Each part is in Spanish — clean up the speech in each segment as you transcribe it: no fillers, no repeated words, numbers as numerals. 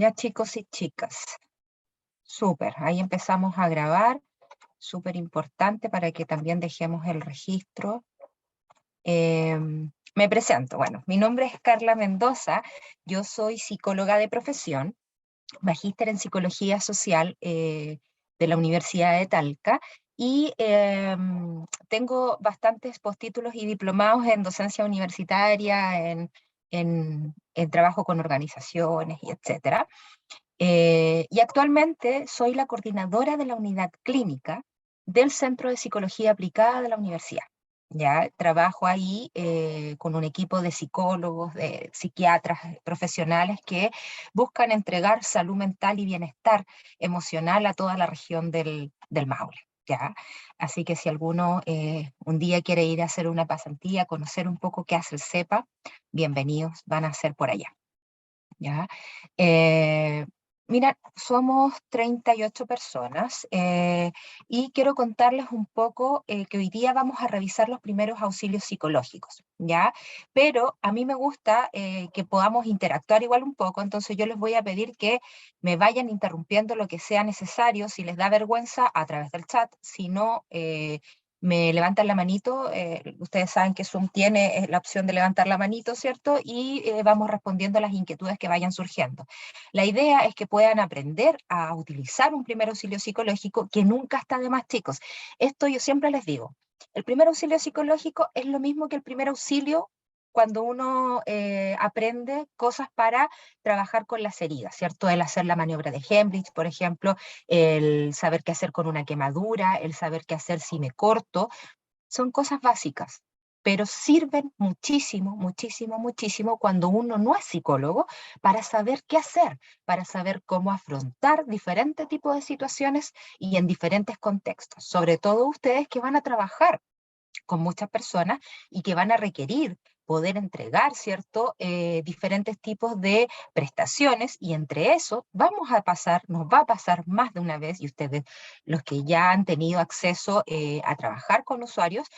Ya chicos y chicas. Súper, ahí empezamos a grabar. Súper importante para que también dejemos el registro. Me presento. Bueno, mi nombre es Carla Mendoza. Yo soy psicóloga de profesión, magíster en psicología social de la Universidad de Talca. Y tengo bastantes postítulos y diplomados en docencia universitaria, en trabajo con organizaciones y etcétera. Y actualmente soy la coordinadora de la unidad clínica del Centro de Psicología Aplicada de la universidad. Ya trabajo ahí con un equipo de psicólogos, de psiquiatras profesionales que buscan entregar salud mental y bienestar emocional a toda la región del Maule. ¿Ya? Así que si alguno un día quiere ir a hacer una pasantía, conocer un poco qué hace el CEPA, bienvenidos, van a ser por allá. ¿Ya? Mira, somos 38 personas y quiero contarles un poco que hoy día vamos a revisar los primeros auxilios psicológicos, ¿ya? Pero a mí me gusta que podamos interactuar igual un poco, entonces yo les voy a pedir que me vayan interrumpiendo lo que sea necesario, si les da vergüenza a través del chat, si no, me levantan la manito, ustedes saben que Zoom tiene la opción de levantar la manito, ¿cierto? Y vamos respondiendo a las inquietudes que vayan surgiendo. La idea es que puedan aprender a utilizar un primer auxilio psicológico que nunca está de más, chicos. Esto yo siempre les digo, el primer auxilio psicológico es lo mismo que el primer auxilio cuando uno aprende cosas para trabajar con las heridas, ¿cierto? El hacer la maniobra de Heimlich, por ejemplo, el saber qué hacer con una quemadura, el saber qué hacer si me corto, son cosas básicas, pero sirven muchísimo, muchísimo, muchísimo cuando uno no es psicólogo para saber qué hacer, para saber cómo afrontar diferentes tipos de situaciones y en diferentes contextos, sobre todo ustedes que van a trabajar con muchas personas y que van a requerir poder entregar, ¿cierto? Diferentes tipos de prestaciones y entre eso nos va a pasar más de una vez y ustedes, los que ya han tenido acceso a trabajar con usuarios,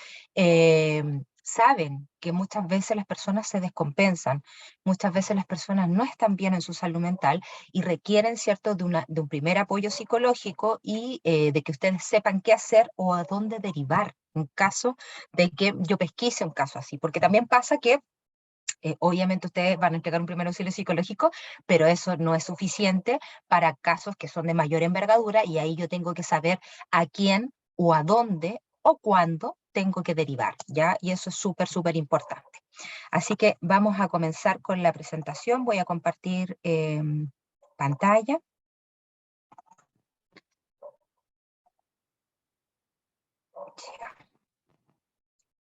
saben que muchas veces las personas se descompensan, muchas veces las personas no están bien en su salud mental y requieren, ¿cierto?, de un primer apoyo psicológico y de que ustedes sepan qué hacer o a dónde derivar en caso de que yo pesquise un caso así, porque también pasa que obviamente ustedes van a entregar un primer auxilio psicológico, pero eso no es suficiente para casos que son de mayor envergadura y ahí yo tengo que saber a quién o a dónde o cuándo tengo que derivar, ¿ya? Y eso es súper, súper importante. Así que vamos a comenzar con la presentación. Voy a compartir pantalla.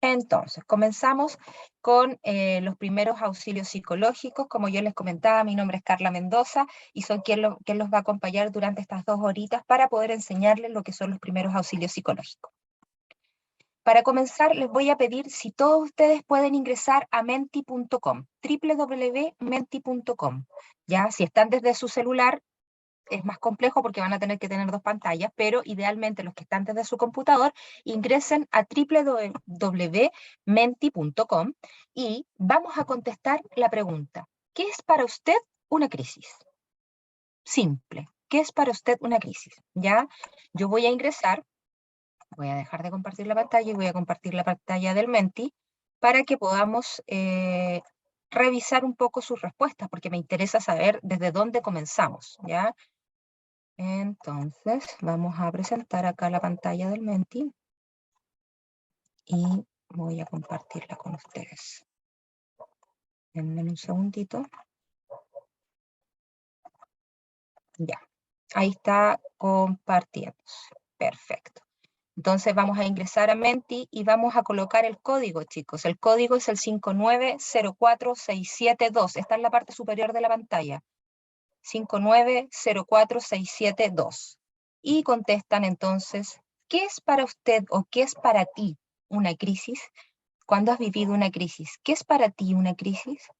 Entonces, comenzamos con los primeros auxilios psicológicos. Como yo les comentaba, mi nombre es Carla Mendoza y soy quien los va a acompañar durante estas 2 horitas para poder enseñarles lo que son los primeros auxilios psicológicos. Para comenzar, les voy a pedir si todos ustedes pueden ingresar a menti.com, www.menti.com. Ya, si están desde su celular, es más complejo porque van a tener que tener 2 pantallas, pero idealmente los que están desde su computador ingresen a www.menti.com y vamos a contestar la pregunta: ¿qué es para usted una crisis? Simple. ¿Qué es para usted una crisis? Ya, yo voy a ingresar, voy a dejar de compartir la pantalla y voy a compartir la pantalla del Menti para que podamos revisar un poco sus respuestas, porque me interesa saber desde dónde comenzamos, ¿ya? Entonces, vamos a presentar acá la pantalla del Menti y voy a compartirla con ustedes. Denme un segundito. Ya, ahí está compartiendo. Perfecto. Entonces vamos a ingresar a Menti y vamos a colocar el código, chicos. El código es el 5904672. Está en la parte superior de la pantalla. 5904672. Y contestan entonces, ¿qué es para usted o qué es para ti una crisis? ¿Cuándo has vivido una crisis? ¿Qué es para ti una crisis?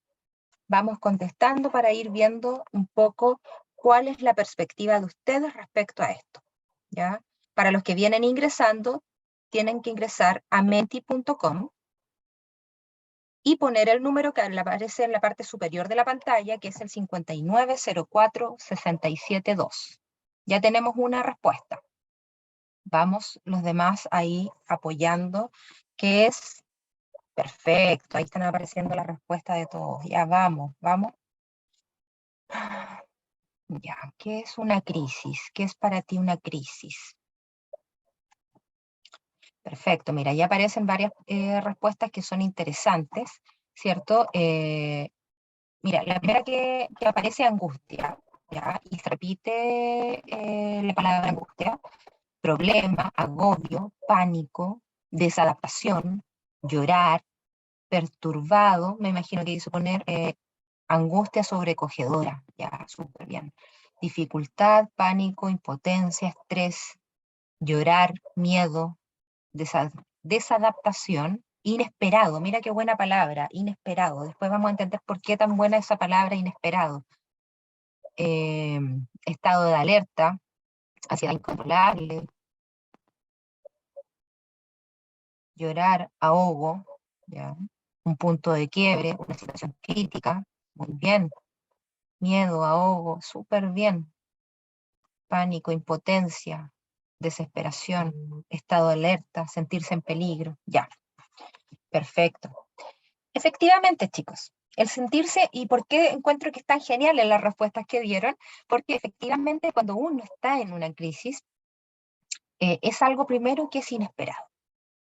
Vamos contestando para ir viendo un poco cuál es la perspectiva de ustedes respecto a esto, ¿ya? Para los que vienen ingresando, tienen que ingresar a menti.com y poner el número que aparece en la parte superior de la pantalla, que es el 5904672. Ya tenemos una respuesta. Vamos los demás ahí apoyando, que es perfecto. Ahí están apareciendo las respuestas de todos. Ya vamos, vamos. Ya, ¿qué es una crisis? ¿Qué es para ti una crisis? Perfecto, mira, ya aparecen varias respuestas que son interesantes, ¿cierto? Mira, la primera que aparece es angustia, ¿ya? Y se repite la palabra angustia, problema, agobio, pánico, desadaptación, llorar, perturbado, me imagino que quiso poner angustia sobrecogedora, ya, súper bien. Dificultad, pánico, impotencia, estrés, llorar, miedo, desadaptación, inesperado, mira qué buena palabra, inesperado. Después vamos a entender por qué tan buena esa palabra, inesperado. Estado de alerta, ansiedad incontrolable, llorar, ahogo, ¿ya? Un punto de quiebre, una situación crítica, muy bien. Miedo, ahogo, súper bien. Pánico, impotencia, desesperación, estado de alerta, sentirse en peligro, ya, perfecto. Efectivamente, chicos, el sentirse, y por qué encuentro que están geniales las respuestas que dieron, porque efectivamente cuando uno está en una crisis, es algo primero que es inesperado.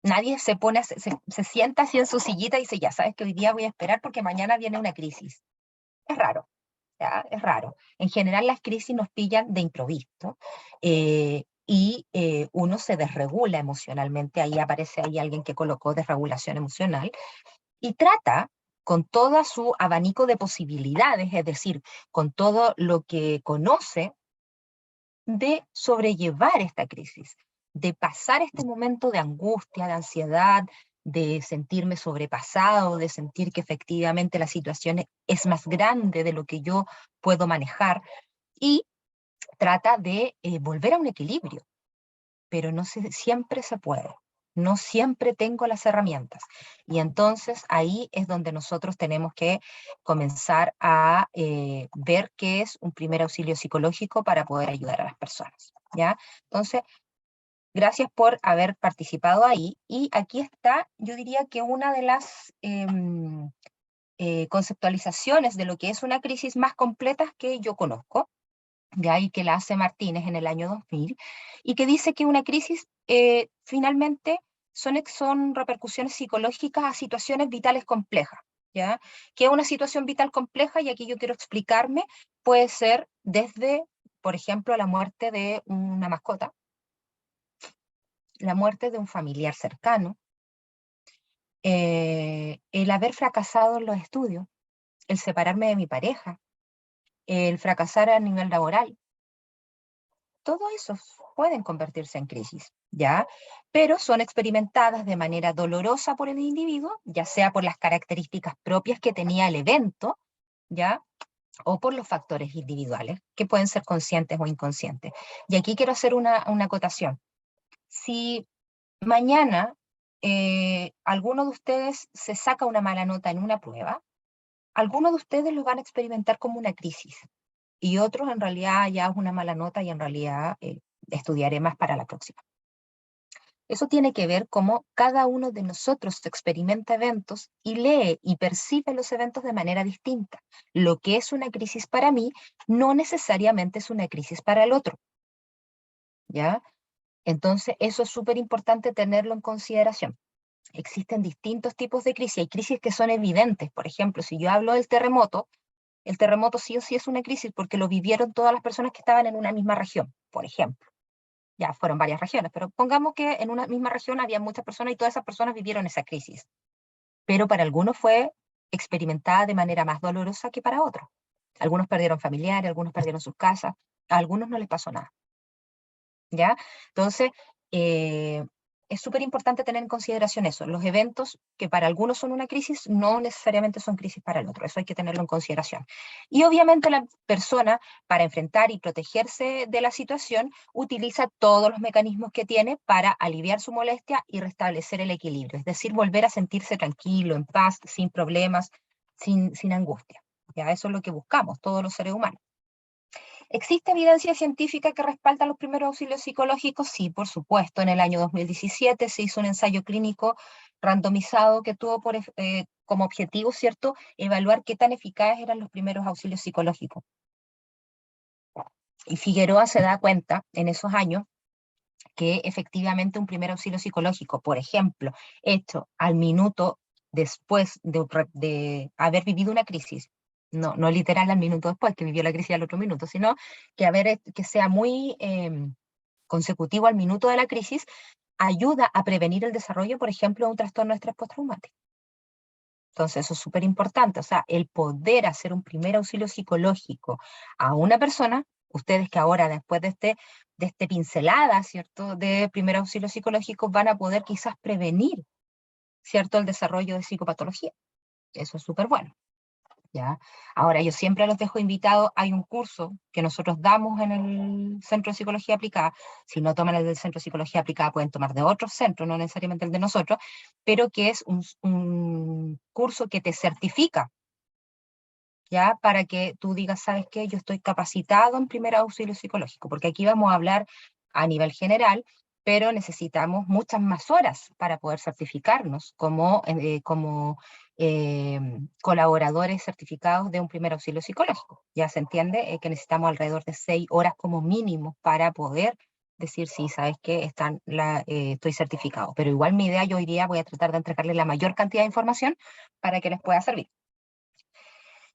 Nadie se pone, se sienta así en su sillita y dice, ya sabes que hoy día voy a esperar porque mañana viene una crisis. Es raro, ¿ya? Es raro. En general las crisis nos pillan de improviso y uno se desregula emocionalmente. Ahí aparece ahí alguien que colocó desregulación emocional y trata con todo su abanico de posibilidades, es decir, con todo lo que conoce, de sobrellevar esta crisis, de pasar este momento de angustia, de ansiedad, de sentirme sobrepasado, de sentir que efectivamente la situación es más grande de lo que yo puedo manejar, y trata de volver a un equilibrio, pero no siempre se puede. No siempre tengo las herramientas. Y entonces ahí es donde nosotros tenemos que comenzar a ver qué es un primer auxilio psicológico para poder ayudar a las personas, ¿ya? Entonces, gracias por haber participado ahí. Y aquí está, yo diría que una de las conceptualizaciones de lo que es una crisis más completas que yo conozco, de ahí que la hace Martínez en el año 2000, y que dice que una crisis finalmente son repercusiones psicológicas a situaciones vitales complejas, ¿ya? Que es una situación vital compleja, y aquí yo quiero explicarme, puede ser desde, por ejemplo, la muerte de una mascota, la muerte de un familiar cercano, el haber fracasado en los estudios, el separarme de mi pareja, el fracasar a nivel laboral. Todo eso pueden convertirse en crisis, ¿ya? Pero son experimentadas de manera dolorosa por el individuo, ya sea por las características propias que tenía el evento, ¿ya? O por los factores individuales, que pueden ser conscientes o inconscientes. Y aquí quiero hacer una acotación. Si mañana alguno de ustedes se saca una mala nota en una prueba, algunos de ustedes lo van a experimentar como una crisis, y otros en realidad ya es una mala nota y en realidad estudiaré más para la próxima. Eso tiene que ver cómo cada uno de nosotros experimenta eventos y lee y percibe los eventos de manera distinta. Lo que es una crisis para mí no necesariamente es una crisis para el otro, ¿ya? Entonces, eso es súper importante tenerlo en consideración. Existen distintos tipos de crisis. Hay crisis que son evidentes. Por ejemplo, si yo hablo del terremoto, el terremoto sí o sí es una crisis porque lo vivieron todas las personas que estaban en una misma región, por ejemplo. Ya fueron varias regiones, pero pongamos que en una misma región había muchas personas y todas esas personas vivieron esa crisis. Pero para algunos fue experimentada de manera más dolorosa que para otros. Algunos perdieron familiares, algunos perdieron sus casas, a algunos no les pasó nada. ¿Ya? Entonces, eh, es súper importante tener en consideración eso. Los eventos que para algunos son una crisis, no necesariamente son crisis para el otro. Eso hay que tenerlo en consideración. Y obviamente la persona, para enfrentar y protegerse de la situación, utiliza todos los mecanismos que tiene para aliviar su molestia y restablecer el equilibrio. Es decir, volver a sentirse tranquilo, en paz, sin problemas, sin angustia. Ya, eso es lo que buscamos todos los seres humanos. ¿Existe evidencia científica que respalda los primeros auxilios psicológicos? Sí, por supuesto. En el año 2017 se hizo un ensayo clínico randomizado que tuvo como objetivo, ¿cierto?, evaluar qué tan eficaces eran los primeros auxilios psicológicos. Y Figueroa se da cuenta en esos años que efectivamente un primer auxilio psicológico, por ejemplo, hecho al minuto después de haber vivido una crisis, no literal al minuto después, que vivió la crisis al otro minuto, sino que sea muy consecutivo al minuto de la crisis, ayuda a prevenir el desarrollo, por ejemplo, de un trastorno de estrés postraumático. Entonces, eso es súper importante, o sea, el poder hacer un primer auxilio psicológico a una persona, ustedes que ahora, después de este pincelada, ¿cierto?, de primer auxilio psicológico, van a poder quizás prevenir, ¿cierto?, el desarrollo de psicopatología. Eso es súper bueno. ¿Ya? Ahora, yo siempre los dejo invitados, hay un curso que nosotros damos en el Centro de Psicología Aplicada. Si no toman el del Centro de Psicología Aplicada, pueden tomar de otros centros, no necesariamente el de nosotros, pero que es un curso que te certifica, ¿ya? Para que tú digas, ¿sabes qué? Yo estoy capacitado en primer auxilio psicológico, porque aquí vamos a hablar a nivel general, pero necesitamos muchas más horas para poder certificarnos como colaboradores certificados de un primer auxilio psicológico. Ya se entiende que necesitamos alrededor de 6 horas como mínimo para poder decir, sí, sabes que estoy certificado. Pero igual mi idea, yo hoy día voy a tratar de entregarles la mayor cantidad de información para que les pueda servir.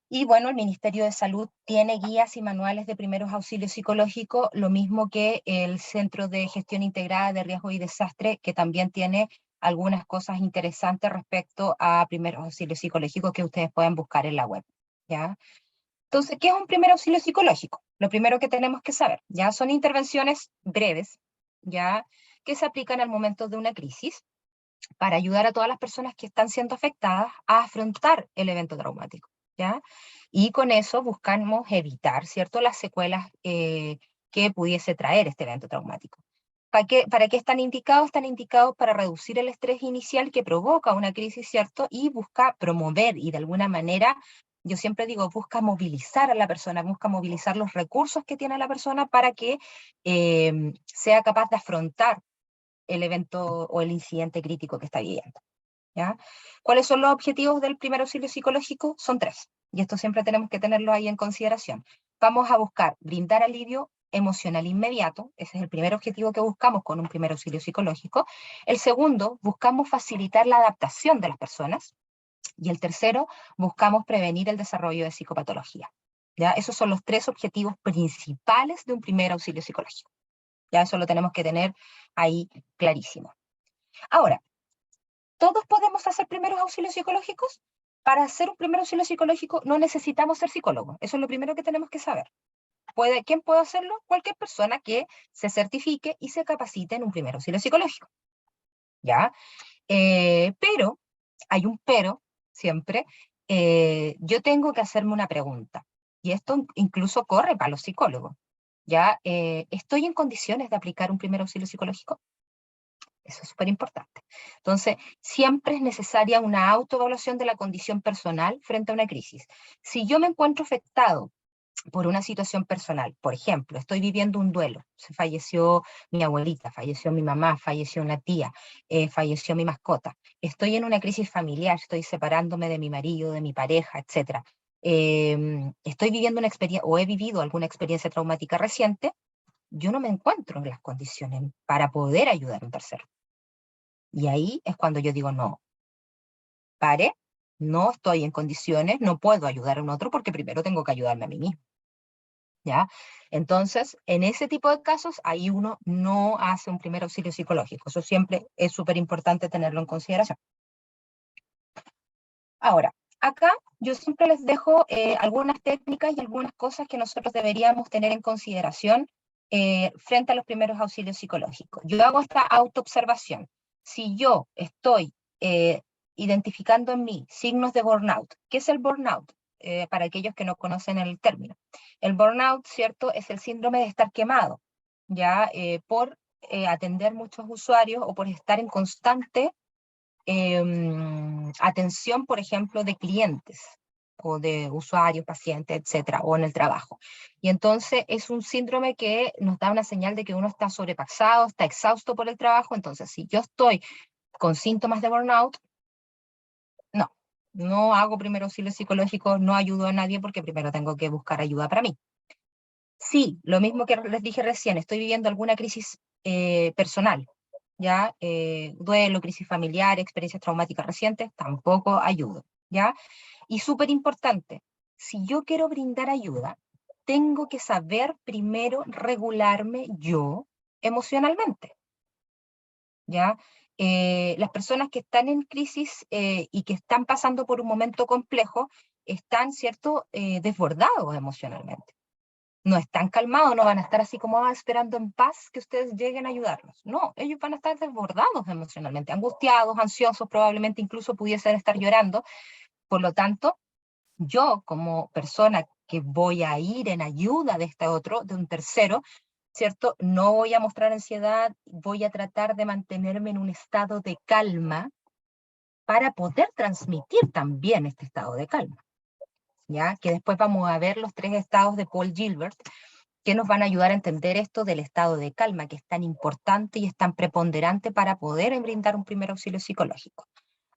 Y bueno, el Ministerio de Salud tiene guías y manuales de primeros auxilios psicológicos, lo mismo que el Centro de Gestión Integrada de Riesgo y Desastre, que también tiene algunas cosas interesantes respecto a primeros auxilios psicológicos que ustedes pueden buscar en la web, ¿ya? Entonces, ¿qué es un primer auxilio psicológico? Lo primero que tenemos que saber, ¿ya? Son intervenciones breves, ¿ya?, que se aplican al momento de una crisis para ayudar a todas las personas que están siendo afectadas a afrontar el evento traumático, ¿ya? Y con eso buscamos evitar, ¿cierto?, las secuelas que pudiese traer este evento traumático. ¿Para qué están indicados? Están indicados para reducir el estrés inicial que provoca una crisis, ¿cierto? Y busca promover y de alguna manera, yo siempre digo, busca movilizar a la persona, busca movilizar los recursos que tiene la persona para que sea capaz de afrontar el evento o el incidente crítico que está viviendo, ¿ya? ¿Cuáles son los objetivos del primer auxilio psicológico? Son 3, y esto siempre tenemos que tenerlo ahí en consideración. Vamos a buscar brindar alivio emocional inmediato, ese es el primer objetivo que buscamos con un primer auxilio psicológico. El segundo, buscamos facilitar la adaptación de las personas, y el tercero, buscamos prevenir el desarrollo de psicopatología, ¿ya? Esos son los 3 objetivos principales de un primer auxilio psicológico. Ya eso lo tenemos que tener ahí clarísimo. Ahora, ¿todos podemos hacer primeros auxilios psicológicos? Para hacer un primer auxilio psicológico no necesitamos ser psicólogos. Eso es lo primero que tenemos que saber. ¿Quién puede hacerlo? Cualquier persona que se certifique y se capacite en un primer auxilio psicológico. ¿Ya? Pero, hay un pero, siempre, yo tengo que hacerme una pregunta. Y esto incluso corre para los psicólogos. ¿Ya? ¿Estoy en condiciones de aplicar un primer auxilio psicológico? Eso es súper importante. Entonces, siempre es necesaria una autoevaluación de la condición personal frente a una crisis. Si yo me encuentro afectado por una situación personal, por ejemplo, estoy viviendo un duelo, se falleció mi abuelita, falleció mi mamá, falleció una tía, falleció mi mascota, estoy en una crisis familiar, estoy separándome de mi marido, de mi pareja, etc. Estoy viviendo una experiencia o he vivido alguna experiencia traumática reciente, yo no me encuentro en las condiciones para poder ayudar a un tercero. Y ahí es cuando yo digo, no, pare, no estoy en condiciones, no puedo ayudar a un otro porque primero tengo que ayudarme a mí mismo, ¿ya? Entonces, en ese tipo de casos, ahí uno no hace un primer auxilio psicológico. Eso siempre es súper importante tenerlo en consideración. Ahora, acá yo siempre les dejo algunas técnicas y algunas cosas que nosotros deberíamos tener en consideración frente a los primeros auxilios psicológicos. Yo hago esta autoobservación. Si yo estoy identificando en mí signos de burnout, ¿qué es el burnout? Para aquellos que no conocen el término. El burnout, ¿cierto?, es el síndrome de estar quemado, ya por atender muchos usuarios o por estar en constante atención, por ejemplo, de clientes o de usuarios, pacientes, etcétera, o en el trabajo. Y entonces es un síndrome que nos da una señal de que uno está sobrepasado, está exhausto por el trabajo. Entonces, si yo estoy con síntomas de burnout, no hago primer auxilio psicológico, no ayudo a nadie porque primero tengo que buscar ayuda para mí. Sí, lo mismo que les dije recién, estoy viviendo alguna crisis personal, ¿ya? Duelo, crisis familiar, experiencias traumáticas recientes, tampoco ayudo, ¿ya? Y súper importante, si yo quiero brindar ayuda, tengo que saber primero regularme yo emocionalmente, ¿ya? Las personas que están en crisis y que están pasando por un momento complejo están, ¿cierto?, desbordados emocionalmente. No están calmados, no van a estar así como esperando en paz que ustedes lleguen a ayudarlos. No, ellos van a estar desbordados emocionalmente, angustiados, ansiosos, probablemente incluso pudiesen estar llorando. Por lo tanto, yo como persona que voy a ir en ayuda de este otro, de un tercero, ¿cierto? No voy a mostrar ansiedad, voy a tratar de mantenerme en un estado de calma para poder transmitir también este estado de calma, ¿ya? Que después vamos a ver los 3 estados de Paul Gilbert, que nos van a ayudar a entender esto del estado de calma, que es tan importante y es tan preponderante para poder brindar un primer auxilio psicológico.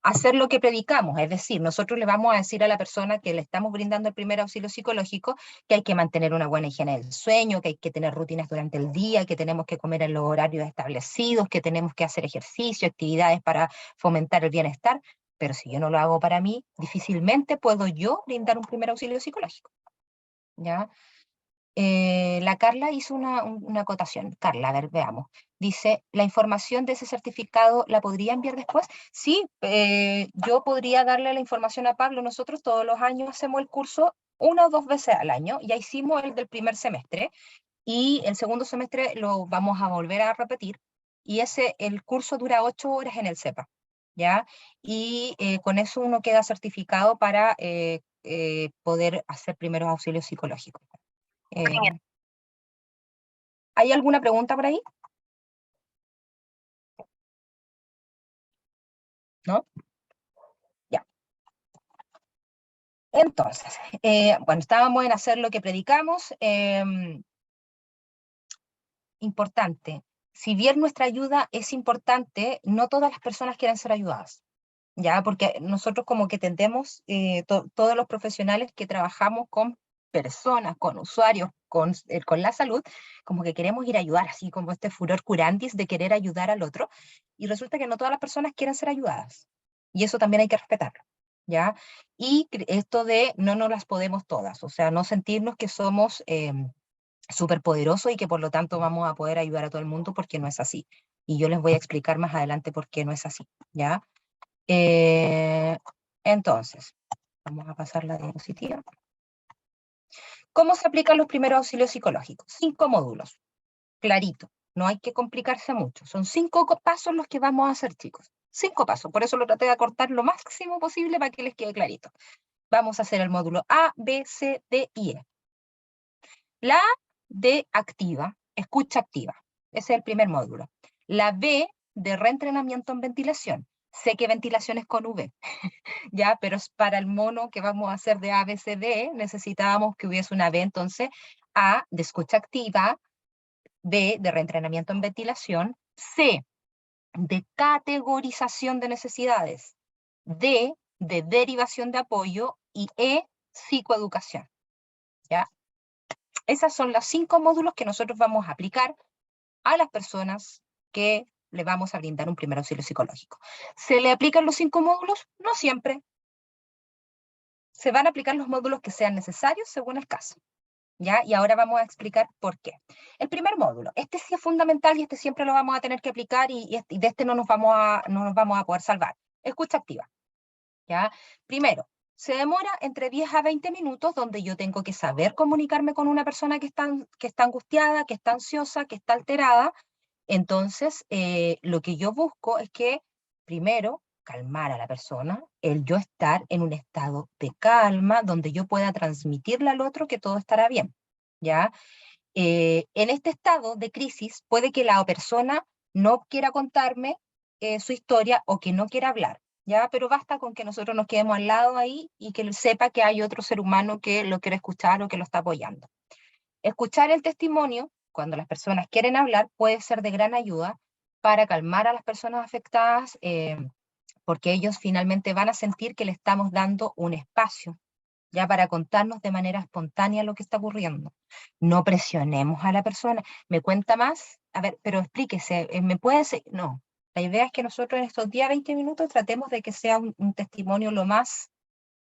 Hacer lo que predicamos, es decir, nosotros le vamos a decir a la persona que le estamos brindando el primer auxilio psicológico que hay que mantener una buena higiene del sueño, que hay que tener rutinas durante el día, que tenemos que comer en los horarios establecidos, que tenemos que hacer ejercicio, actividades para fomentar el bienestar, pero si yo no lo hago para mí, difícilmente puedo yo brindar un primer auxilio psicológico, ¿ya? La Carla hizo una acotación. Carla, a ver, veamos. Dice, ¿la información de ese certificado la podría enviar después? Sí, yo podría darle la información a Pablo. Nosotros todos los años hacemos el curso 1 o 2 veces al año. Ya hicimos el del primer semestre y el segundo semestre lo vamos a volver a repetir. Y el curso dura 8 horas en el CEPA, ¿ya? Y con eso uno queda certificado para poder hacer primeros auxilios psicológicos. Eh, ¿Hay alguna pregunta por ahí? ¿No? Ya. Entonces, bueno, estábamos en hacer lo que predicamos. Importante. Si bien nuestra ayuda es importante, no todas las personas quieren ser ayudadas. ¿Ya? Porque nosotros como que tendemos, todos los profesionales que trabajamos con personas, con usuarios, con la salud, como que queremos ir a ayudar, así como este furor curandis de querer ayudar al otro, y resulta que no todas las personas quieren ser ayudadas, y eso también hay que respetarlo, ¿ya? Y esto de no nos las podemos todas, o sea, no sentirnos que somos superpoderosos y que por lo tanto vamos a poder ayudar a todo el mundo, porque no es así. Y yo les voy a explicar más adelante por qué no es así, ¿ya? Eh, entonces, vamos a pasar la diapositiva. ¿Cómo se aplican los primeros auxilios psicológicos? 5 módulos, clarito, no hay que complicarse mucho. Son 5 pasos los que vamos a hacer, chicos. 5 pasos, por eso lo traté de acortar lo máximo posible para que les quede clarito. Vamos a hacer el módulo A, B, C, D y E. La A de activa, escucha activa. Ese es el primer módulo. La B de reentrenamiento en ventilación. Sé que ventilación es con V, ya, pero es para el mono que vamos a hacer de A, B, C, D, necesitábamos que hubiese una B, entonces A de escucha activa, B de reentrenamiento en ventilación, C de categorización de necesidades, D de derivación de apoyo y E psicoeducación, ¿ya? Esos son los 5 módulos que nosotros vamos a aplicar a las personas que le vamos a brindar un primer auxilio psicológico. ¿Se le aplican los 5 módulos? No siempre. Se van a aplicar los módulos que sean necesarios según el caso, ¿ya? Y ahora vamos a explicar por qué. El primer módulo, este sí es fundamental y este siempre lo vamos a tener que aplicar y de este no nos vamos a poder salvar. Escucha activa, ¿ya? Primero, se demora entre 10 a 20 minutos donde yo tengo que saber comunicarme con una persona que está angustiada, que está ansiosa, que está alterada, Entonces, lo que yo busco es que, primero, calmar a la persona, el yo estar en un estado de calma, donde yo pueda transmitirle al otro que todo estará bien, ¿ya? En este estado de crisis, puede que la persona no quiera contarme su historia o que no quiera hablar, ¿ya? Pero basta con que nosotros nos quedemos al lado ahí y que él sepa que hay otro ser humano que lo quiere escuchar o que lo está apoyando. Escuchar el testimonio, cuando las personas quieren hablar, puede ser de gran ayuda para calmar a las personas afectadas, porque ellos finalmente van a sentir que le estamos dando un espacio, ya para contarnos de manera espontánea lo que está ocurriendo. No presionemos a la persona. ¿Me cuenta más? A ver, pero explíquese, ¿me puede ser? No. La idea es que nosotros en estos 10, 20 minutos tratemos de que sea un testimonio lo más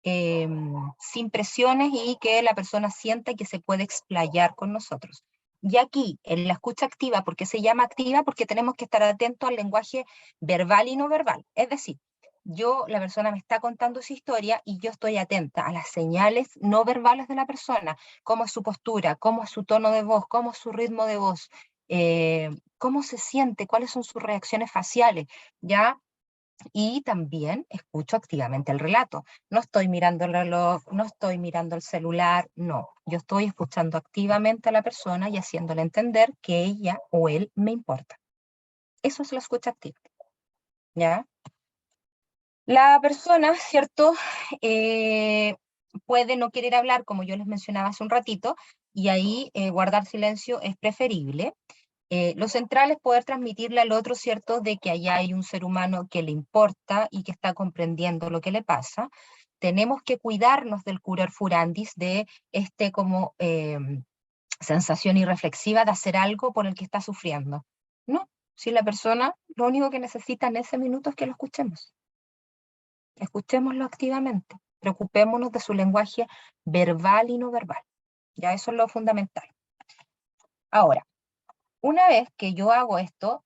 sin presiones y que la persona sienta que se puede explayar con nosotros. Y aquí, en la escucha activa, ¿por qué se llama activa? Porque tenemos que estar atentos al lenguaje verbal y no verbal. Es decir, la persona me está contando su historia y yo estoy atenta a las señales no verbales de la persona, cómo es su postura, cómo es su tono de voz, cómo es su ritmo de voz, cómo se siente, cuáles son sus reacciones faciales, ¿ya? Y también escucho activamente el relato. No estoy mirando el reloj, no estoy mirando el celular, no. Yo estoy escuchando activamente a la persona y haciéndole entender que ella o él me importa. Eso es la escucha activa, ¿ya? La persona, ¿cierto? Eh, Puede no querer hablar, como yo les mencionaba hace un ratito, y ahí guardar silencio es preferible. Lo central es poder transmitirle al otro, ¿cierto?, de que allá hay un ser humano que le importa y que está comprendiendo lo que le pasa. Tenemos que cuidarnos del curor furandis, de como sensación irreflexiva de hacer algo por el que está sufriendo. No, si la persona lo único que necesita en ese minuto es que lo escuchemos. Escuchémoslo activamente. Preocupémonos de su lenguaje verbal y no verbal. Ya eso es lo fundamental. Ahora, una vez que yo hago esto,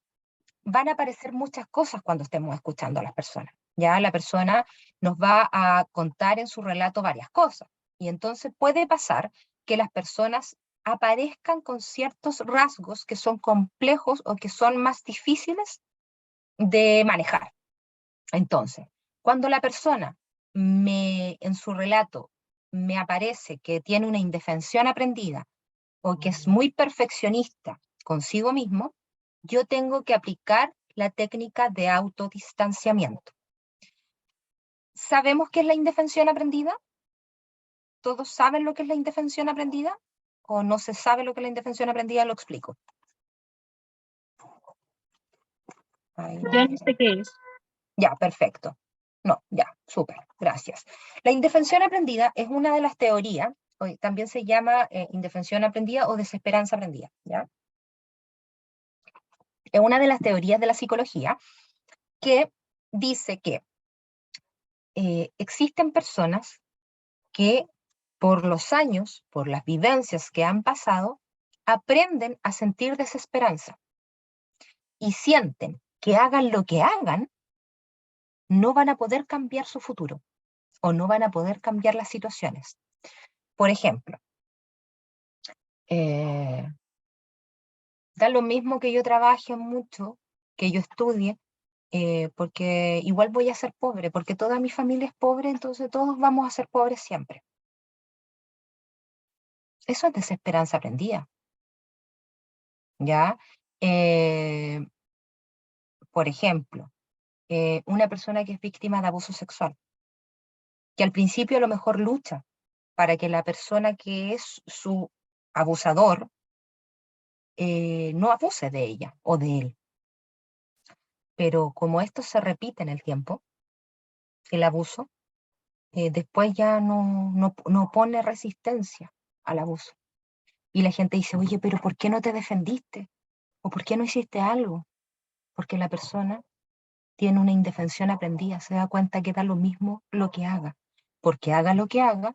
van a aparecer muchas cosas cuando estemos escuchando a las personas. Ya la persona nos va a contar en su relato varias cosas. Y entonces puede pasar que las personas aparezcan con ciertos rasgos que son complejos o que son más difíciles de manejar. Entonces, cuando la persona en su relato me aparece que tiene una indefensión aprendida o que es muy perfeccionista consigo mismo, yo tengo que aplicar la técnica de autodistanciamiento. ¿Sabemos qué es la indefensión aprendida? ¿Todos saben lo que es la indefensión aprendida? ¿O no se sabe lo que es la indefensión aprendida? Lo explico. Ahí. Yo no sé qué es. Ya, perfecto. No, ya, súper, gracias. La indefensión aprendida es una de las teorías, también se llama indefensión aprendida o desesperanza aprendida, ¿ya? Es una de las teorías de la psicología que dice que existen personas que por los años, por las vivencias que han pasado, aprenden a sentir desesperanza y sienten que hagan lo que hagan, no van a poder cambiar su futuro o no van a poder cambiar las situaciones. Por ejemplo, eh, da lo mismo que yo trabaje mucho, que yo estudie, porque igual voy a ser pobre, porque toda mi familia es pobre, entonces todos vamos a ser pobres siempre. Eso es desesperanza aprendida, ¿ya? Eh, por ejemplo, una persona que es víctima de abuso sexual, que al principio a lo mejor lucha para que la persona que es su abusador no abuse de ella o de él. Pero como esto se repite en el tiempo, el abuso, después ya no pone resistencia al abuso. Y la gente dice, oye, pero ¿por qué no te defendiste? ¿O por qué no hiciste algo? Porque la persona tiene una indefensión aprendida, se da cuenta que da lo mismo lo que haga, porque haga lo que haga,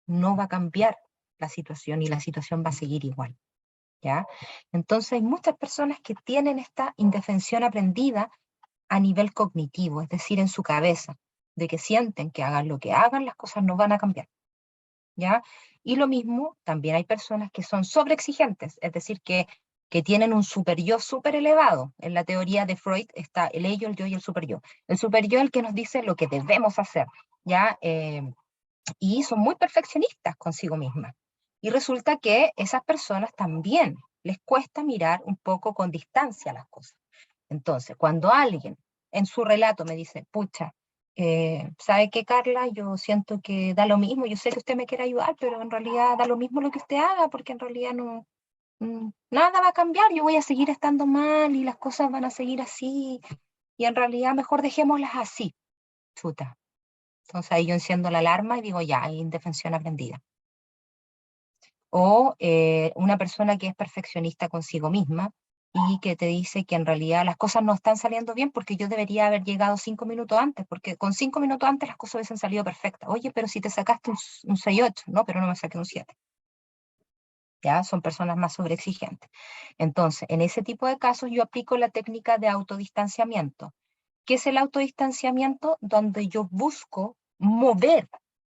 no va a cambiar la situación y la situación va a seguir igual, ¿ya? Entonces hay muchas personas que tienen esta indefensión aprendida a nivel cognitivo, es decir, en su cabeza, de que sienten que hagan lo que hagan, las cosas no van a cambiar, ¿ya? Y lo mismo, también hay personas que son sobreexigentes, es decir, que que tienen un superyo súper elevado. En la teoría de Freud está el ello, el yo y el superyo. El superyo es el que nos dice lo que debemos hacer, ¿ya? Y son muy perfeccionistas consigo mismas. Y resulta que esas personas también les cuesta mirar un poco con distancia las cosas. Entonces, cuando alguien en su relato me dice, pucha, ¿sabe qué, Carla? Yo siento que da lo mismo, yo sé que usted me quiere ayudar, pero en realidad da lo mismo lo que usted haga, porque en realidad no, nada va a cambiar, yo voy a seguir estando mal y las cosas van a seguir así, y en realidad mejor dejémoslas así, chuta. Entonces ahí yo enciendo la alarma y digo, ya, hay indefensión aprendida. O una persona que es perfeccionista consigo misma y que te dice que en realidad las cosas no están saliendo bien porque yo debería haber llegado 5 minutos antes, porque con 5 minutos antes las cosas hubiesen salido perfectas. Oye, pero si te sacaste un 6,8, no, pero no me saqué un 7. ¿Ya? Son personas más sobreexigentes. Entonces, en ese tipo de casos yo aplico la técnica de autodistanciamiento. ¿Qué es el autodistanciamiento? Donde yo busco mover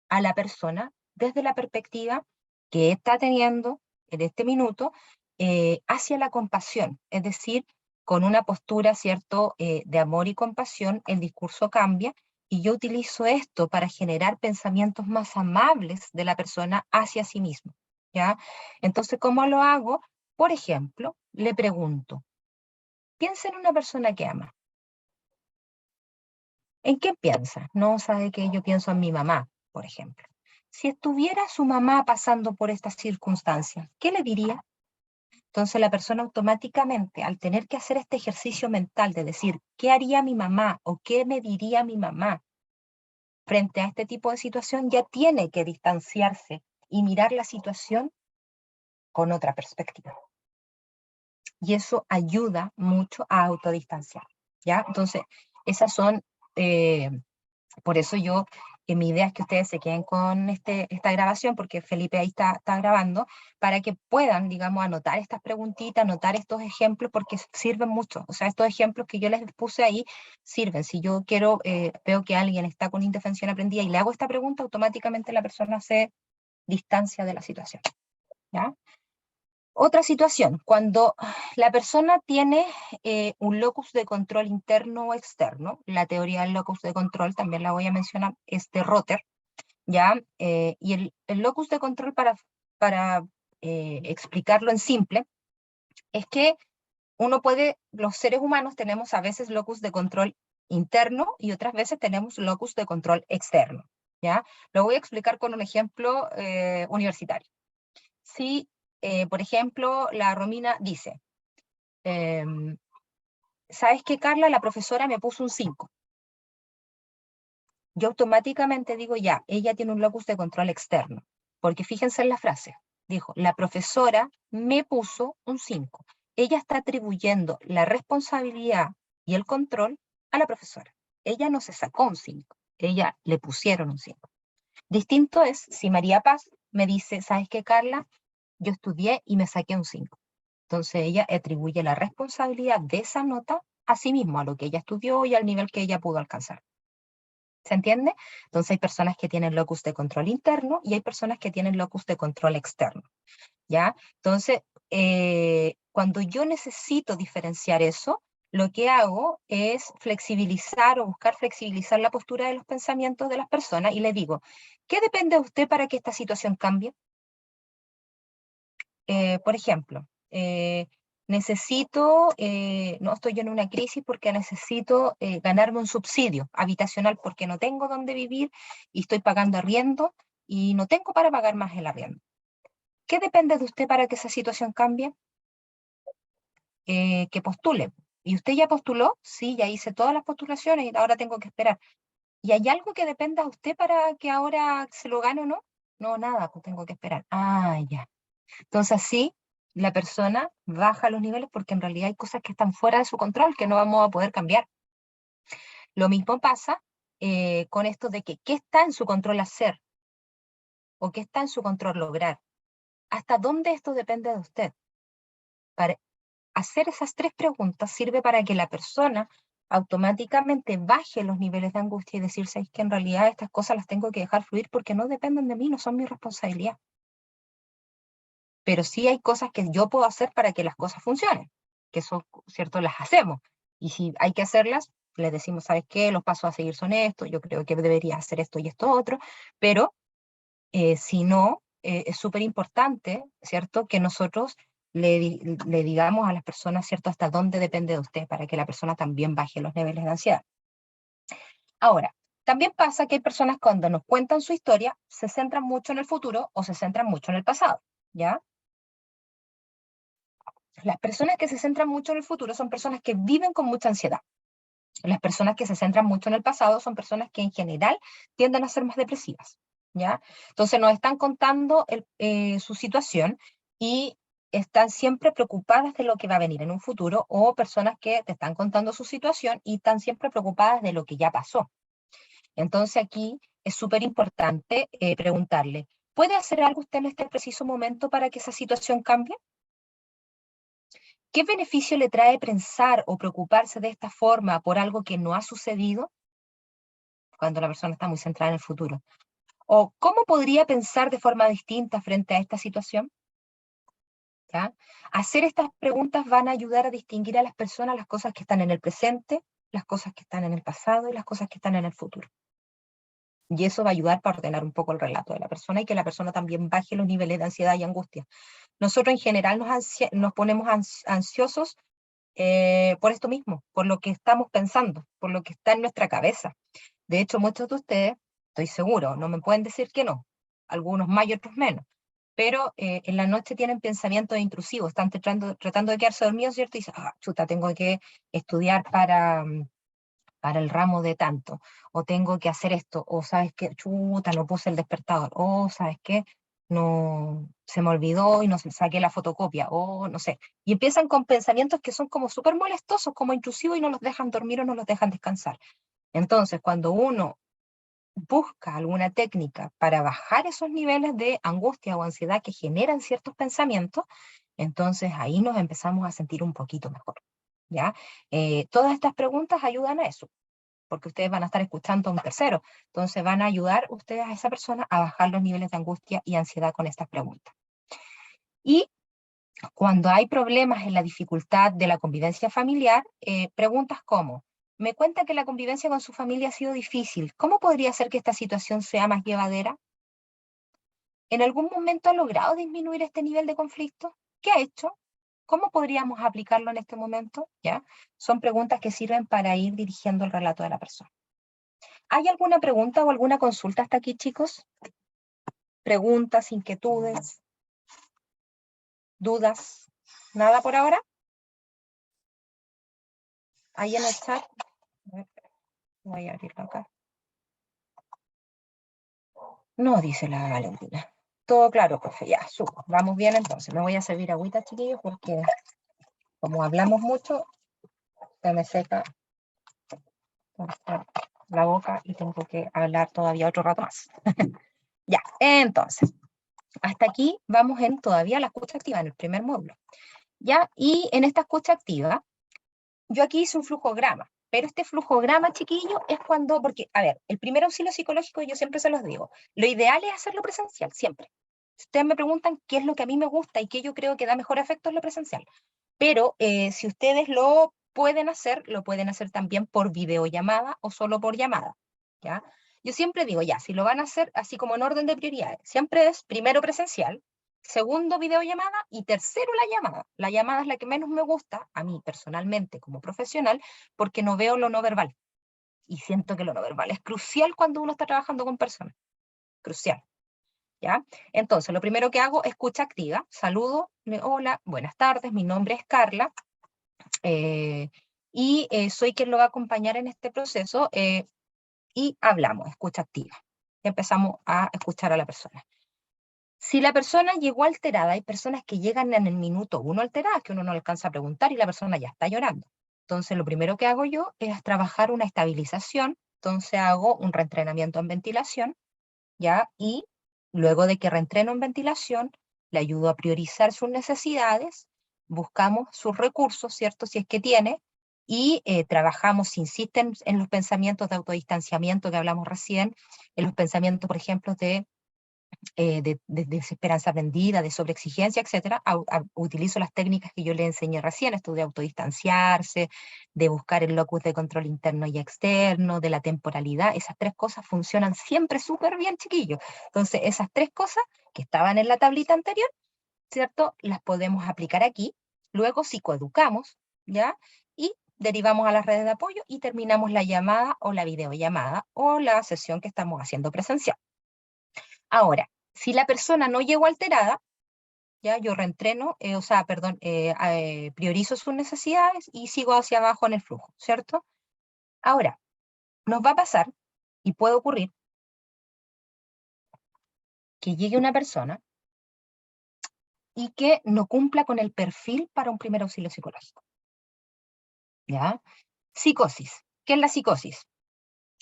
a la persona desde la perspectiva que está teniendo en este minuto hacia la compasión, es decir, con una postura, ¿cierto?, de amor y compasión, el discurso cambia y yo utilizo esto para generar pensamientos más amables de la persona hacia sí mismo, ¿ya? Entonces, ¿cómo lo hago? Por ejemplo, le pregunto, piensa en una persona que ama. ¿En qué piensa? No sabe que yo pienso en mi mamá, por ejemplo. Si estuviera su mamá pasando por estas circunstancias, ¿qué le diría? Entonces la persona automáticamente, al tener que hacer este ejercicio mental de decir, ¿qué haría mi mamá o qué me diría mi mamá frente a este tipo de situación? Ya tiene que distanciarse y mirar la situación con otra perspectiva. Y eso ayuda mucho a autodistanciar, ¿ya? Entonces, esas son... por eso yo, mi idea es que ustedes se queden con esta grabación, porque Felipe ahí está grabando, para que puedan, digamos, anotar estas preguntitas, anotar estos ejemplos, porque sirven mucho. O sea, estos ejemplos que yo les puse ahí sirven. Si yo quiero, veo que alguien está con indefensión aprendida y le hago esta pregunta, automáticamente la persona se distancia de la situación, ¿ya? Otra situación, cuando la persona tiene un locus de control interno o externo, la teoría del locus de control también la voy a mencionar, es de Rotter, ¿ya? Y el locus de control, para explicarlo en simple, es que los seres humanos tenemos a veces locus de control interno y otras veces tenemos locus de control externo, ¿ya? Lo voy a explicar con un ejemplo universitario. Si, por ejemplo, la Romina dice, ¿sabes qué, Carla? La profesora me puso un 5. Yo automáticamente digo, ya, ella tiene un locus de control externo, porque fíjense en la frase, dijo, la profesora me puso un 5. Ella está atribuyendo la responsabilidad y el control a la profesora. Ella no se sacó un 5, ella le pusieron un 5. Distinto es si María Paz me dice, ¿sabes qué, Carla? Yo estudié y me saqué un 5. Entonces ella atribuye la responsabilidad de esa nota a sí mismo, a lo que ella estudió y al nivel que ella pudo alcanzar. ¿Se entiende? Entonces hay personas que tienen locus de control interno y hay personas que tienen locus de control externo, ¿ya? Entonces, cuando yo necesito diferenciar eso, lo que hago es flexibilizar o buscar flexibilizar la postura de los pensamientos de las personas y le digo, ¿qué depende de usted para que esta situación cambie? Por ejemplo, no estoy en una crisis porque necesito ganarme un subsidio habitacional porque no tengo dónde vivir y estoy pagando arriendo y no tengo para pagar más el arriendo. ¿Qué depende de usted para que esa situación cambie? Que postule. ¿Y usted ya postuló? Sí, ya hice todas las postulaciones y ahora tengo que esperar. ¿Y hay algo que dependa de usted para que ahora se lo gane o no? No, nada, pues tengo que esperar. Ah, ya. Entonces así la persona baja los niveles porque en realidad hay cosas que están fuera de su control que no vamos a poder cambiar. Lo mismo pasa con esto de que qué está en su control hacer o qué está en su control lograr. ¿Hasta dónde esto depende de usted? Para hacer esas tres preguntas sirve para que la persona automáticamente baje los niveles de angustia y decirse es que en realidad estas cosas las tengo que dejar fluir porque no dependen de mí, no son mi responsabilidad. pero sí hay cosas que yo puedo hacer para que las cosas funcionen, que eso, ¿cierto? Las hacemos. Y si hay que hacerlas, les decimos, ¿sabes qué? Los pasos a seguir son estos, yo creo que debería hacer esto y esto otro, pero si no, es súper importante, ¿cierto? Que nosotros le digamos a las personas, ¿cierto? Hasta dónde depende de usted, para que la persona también baje los niveles de ansiedad. Ahora, también pasa que hay personas cuando nos cuentan su historia, se centran mucho en el futuro o se centran mucho en el pasado, ¿ya? Las personas que se centran mucho en el futuro son personas que viven con mucha ansiedad. Las personas que se centran mucho en el pasado son personas que en general tienden a ser más depresivas, ¿ya? Entonces nos están contando su situación y están siempre preocupadas de lo que va a venir en un futuro, o personas que te están contando su situación y están siempre preocupadas de lo que ya pasó. Entonces aquí es súper importante preguntarle, ¿puede hacer algo usted en este preciso momento para que esa situación cambie? ¿Qué beneficio le trae pensar o preocuparse de esta forma por algo que no ha sucedido cuando la persona está muy centrada en el futuro? ¿O cómo podría pensar de forma distinta frente a esta situación? ¿Ya? Hacer estas preguntas van a ayudar a distinguir a las personas las cosas que están en el presente, las cosas que están en el pasado y las cosas que están en el futuro. Y eso va a ayudar para ordenar un poco el relato de la persona y que la persona también baje los niveles de ansiedad y angustia. Nosotros en general nos ponemos ansiosos por esto mismo, por lo que estamos pensando, por lo que está en nuestra cabeza. De hecho, muchos de ustedes, estoy seguro, no me pueden decir que no, algunos más y otros menos, pero en la noche tienen pensamientos intrusivos, están tratando de quedarse dormidos, ¿cierto? Y dicen, ah, chuta, tengo que estudiar para el ramo de tanto, o tengo que hacer esto, o sabes qué, chuta, no puse el despertador, o sabes qué, no, se me olvidó y no saqué la fotocopia, o no sé. Y empiezan con pensamientos que son como súper molestosos, como intrusivos y no los dejan dormir o no los dejan descansar. Entonces, cuando uno busca alguna técnica para bajar esos niveles de angustia o ansiedad que generan ciertos pensamientos, entonces ahí nos empezamos a sentir un poquito mejor, ¿ya? Todas estas preguntas ayudan a eso, porque ustedes van a estar escuchando a un tercero, entonces van a ayudar ustedes a esa persona a bajar los niveles de angustia y ansiedad con estas preguntas. Y cuando hay problemas en la dificultad de la convivencia familiar, preguntas como, me cuenta que la convivencia con su familia ha sido difícil. ¿Cómo podría hacer que esta situación sea más llevadera? ¿En algún momento ha logrado disminuir este nivel de conflicto? ¿Qué ha hecho? ¿Cómo podríamos aplicarlo en este momento? ¿Ya? Son preguntas que sirven para ir dirigiendo el relato de la persona. ¿Hay alguna pregunta o alguna consulta hasta aquí, chicos? ¿Preguntas, inquietudes, dudas? ¿Nada por ahora? Ahí en el chat. Voy a abrirlo acá. No, dice la Valentina. Todo claro, profe. Ya, subo. Vamos bien entonces. Me voy a servir agüita, chiquillos, porque como hablamos mucho, se me seca la boca y tengo que hablar todavía otro rato más. Ya, entonces, hasta aquí vamos en todavía la escucha activa, en el primer módulo. Ya, y en esta escucha activa, yo aquí hice un flujograma, pero este flujograma, chiquillo, es cuando, porque, a ver, el primer auxilio psicológico, yo siempre se los digo, lo ideal es hacerlo presencial, siempre. Si ustedes me preguntan qué es lo que a mí me gusta y qué yo creo que da mejor efecto, es lo presencial. Pero si ustedes lo pueden hacer también por videollamada o solo por llamada, ¿ya? Yo siempre digo, ya, si lo van a hacer así como en orden de prioridades, siempre es primero presencial, segundo videollamada y tercero la llamada. La llamada es la que menos me gusta, a mí personalmente como profesional, porque no veo lo no verbal. Y siento que lo no verbal es crucial cuando uno está trabajando con personas. Crucial. ¿Ya? Entonces, lo primero que hago es escucha activa. Saludo, hola, buenas tardes, mi nombre es Carla y soy quien lo va a acompañar en este proceso y hablamos, escucha activa. Empezamos a escuchar a la persona. Si la persona llegó alterada, hay personas que llegan en el minuto 1 alteradas, que uno no alcanza a preguntar y la persona ya está llorando. Entonces, lo primero que hago yo es trabajar una estabilización. Entonces, hago un reentrenamiento en ventilación, ¿ya? Y luego de que reentreno en ventilación, le ayudo a priorizar sus necesidades, buscamos sus recursos, ¿cierto? Si es que tiene, y trabajamos, si insisten en los pensamientos de autodistanciamiento que hablamos recién, en los pensamientos, por ejemplo, de de desesperanza aprendida, de sobreexigencia, etcétera, utilizo las técnicas que yo le enseñé recién, esto de autodistanciarse, de buscar el locus de control interno y externo, de la temporalidad. Esas tres cosas funcionan siempre súper bien, chiquillos. Entonces, esas tres cosas que estaban en la tablita anterior, ¿cierto? Las podemos aplicar aquí, luego psicoeducamos, ¿ya? Y derivamos a las redes de apoyo y terminamos la llamada o la videollamada o la sesión que estamos haciendo presencial. Ahora, si la persona no llegó alterada, ya yo reentreno, priorizo sus necesidades y sigo hacia abajo en el flujo, ¿cierto? Ahora, nos va a pasar, y puede ocurrir, que llegue una persona y que no cumpla con el perfil para un primer auxilio psicológico, ¿ya? Psicosis. ¿Qué es la psicosis?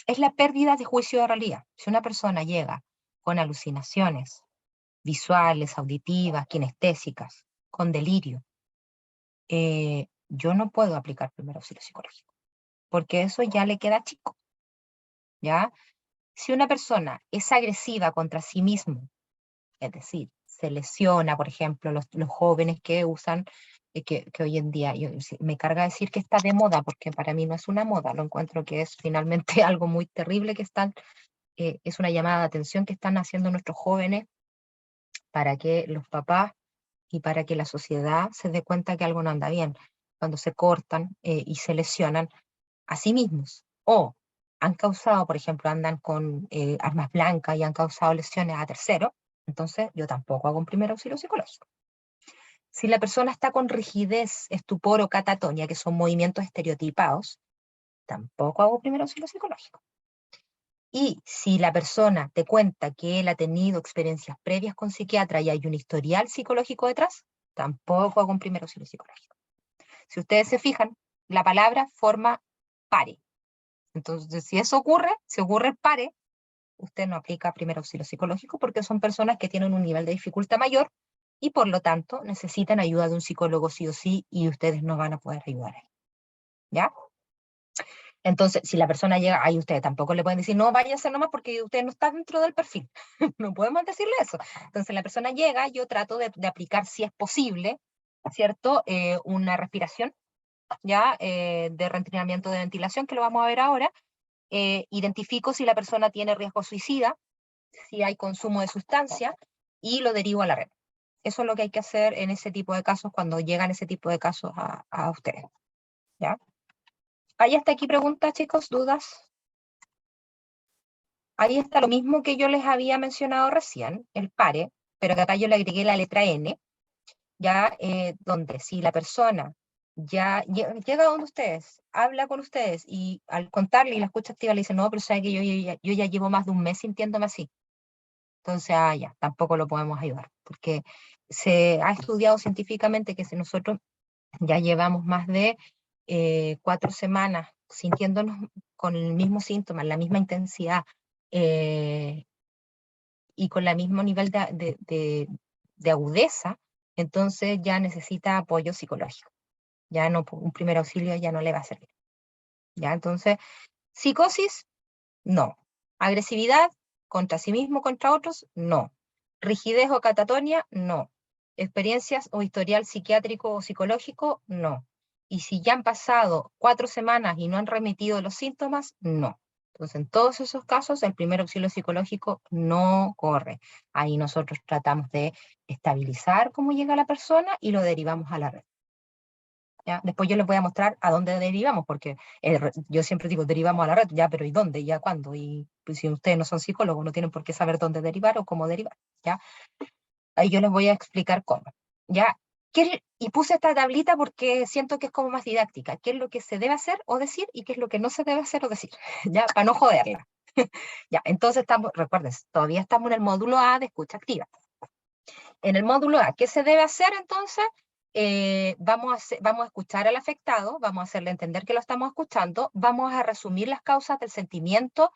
Es la pérdida de juicio de realidad. Si una persona llega con alucinaciones visuales, auditivas, kinestésicas, con delirio, yo no puedo aplicar primer auxilio psicológico, porque eso ya le queda chico, ¿ya? Si una persona es agresiva contra sí mismo, es decir, se lesiona, por ejemplo, los jóvenes que usan, que hoy en día, me carga decir que está de moda, porque para mí no es una moda, lo encuentro que es finalmente algo muy terrible que están, es una llamada de atención que están haciendo nuestros jóvenes para que los papás y para que la sociedad se dé cuenta que algo no anda bien, cuando se cortan y se lesionan a sí mismos, o han causado, por ejemplo, andan con armas blancas y han causado lesiones a terceros, entonces yo tampoco hago un primer auxilio psicológico. Si la persona está con rigidez, estupor o catatonia, que son movimientos estereotipados, tampoco hago primer auxilio psicológico. Y si la persona te cuenta que él ha tenido experiencias previas con psiquiatra y hay un historial psicológico detrás, tampoco hago un primer auxilio psicológico. Si ustedes se fijan, la palabra forma pare. Entonces, si eso ocurre, si ocurre el pare, usted no aplica primer auxilio psicológico porque son personas que tienen un nivel de dificultad mayor y por lo tanto necesitan ayuda de un psicólogo sí o sí y ustedes no van a poder ayudar ahí. ¿Ya? Entonces, si la persona llega, ahí ustedes tampoco le pueden decir, no, váyase nomás porque usted no está dentro del perfil. No podemos decirle eso. Entonces, la persona llega, yo trato de aplicar, si es posible, ¿cierto? Una respiración, ¿ya? De reentrenamiento de ventilación, que lo vamos a ver ahora. Identifico si la persona tiene riesgo suicida, si hay consumo de sustancia, y lo derivo a la red. Eso es lo que hay que hacer en ese tipo de casos, cuando llegan ese tipo de casos a ustedes. ¿Ya? ¿Hay hasta aquí preguntas, chicos? ¿Dudas? Ahí está lo mismo que yo les había mencionado recién, el pare, pero que acá yo le agregué la letra N, ya donde si la persona ya llega donde ustedes, habla con ustedes y al contarle y la escucha activa le dice, no, pero sabe que yo ya llevo más de un mes sintiéndome así. Entonces, ya, tampoco lo podemos ayudar, porque se ha estudiado científicamente que si nosotros ya llevamos más de 4 semanas sintiéndonos con el mismo síntoma, la misma intensidad, y con el mismo nivel de agudeza, entonces ya necesita apoyo psicológico. Ya no, un primer auxilio ya no le va a servir. ¿Ya? Entonces, psicosis, no. Agresividad contra sí mismo, contra otros, no. Rigidez o catatonia, no. Experiencias o historial psiquiátrico o psicológico, no. Y si ya han pasado 4 semanas y no han remitido los síntomas, no. Entonces, en todos esos casos, el primer auxilio psicológico no corre. Ahí nosotros tratamos de estabilizar cómo llega la persona y lo derivamos a la red. ¿Ya? Después yo les voy a mostrar a dónde derivamos, porque yo siempre digo, derivamos a la red, ya, pero ¿y dónde? ¿Ya cuándo? Y pues, si ustedes no son psicólogos, no tienen por qué saber dónde derivar o cómo derivar, ¿ya? Ahí yo les voy a explicar cómo, ¿ya? Y puse esta tablita porque siento que es como más didáctica, qué es lo que se debe hacer o decir y qué es lo que no se debe hacer o decir, ¿ya? Para no joderla. Ya, entonces recuerden, todavía estamos en el módulo A de escucha activa. En el módulo A, ¿qué se debe hacer entonces? Vamos a escuchar al afectado, vamos a hacerle entender que lo estamos escuchando, vamos a resumir las causas del sentimiento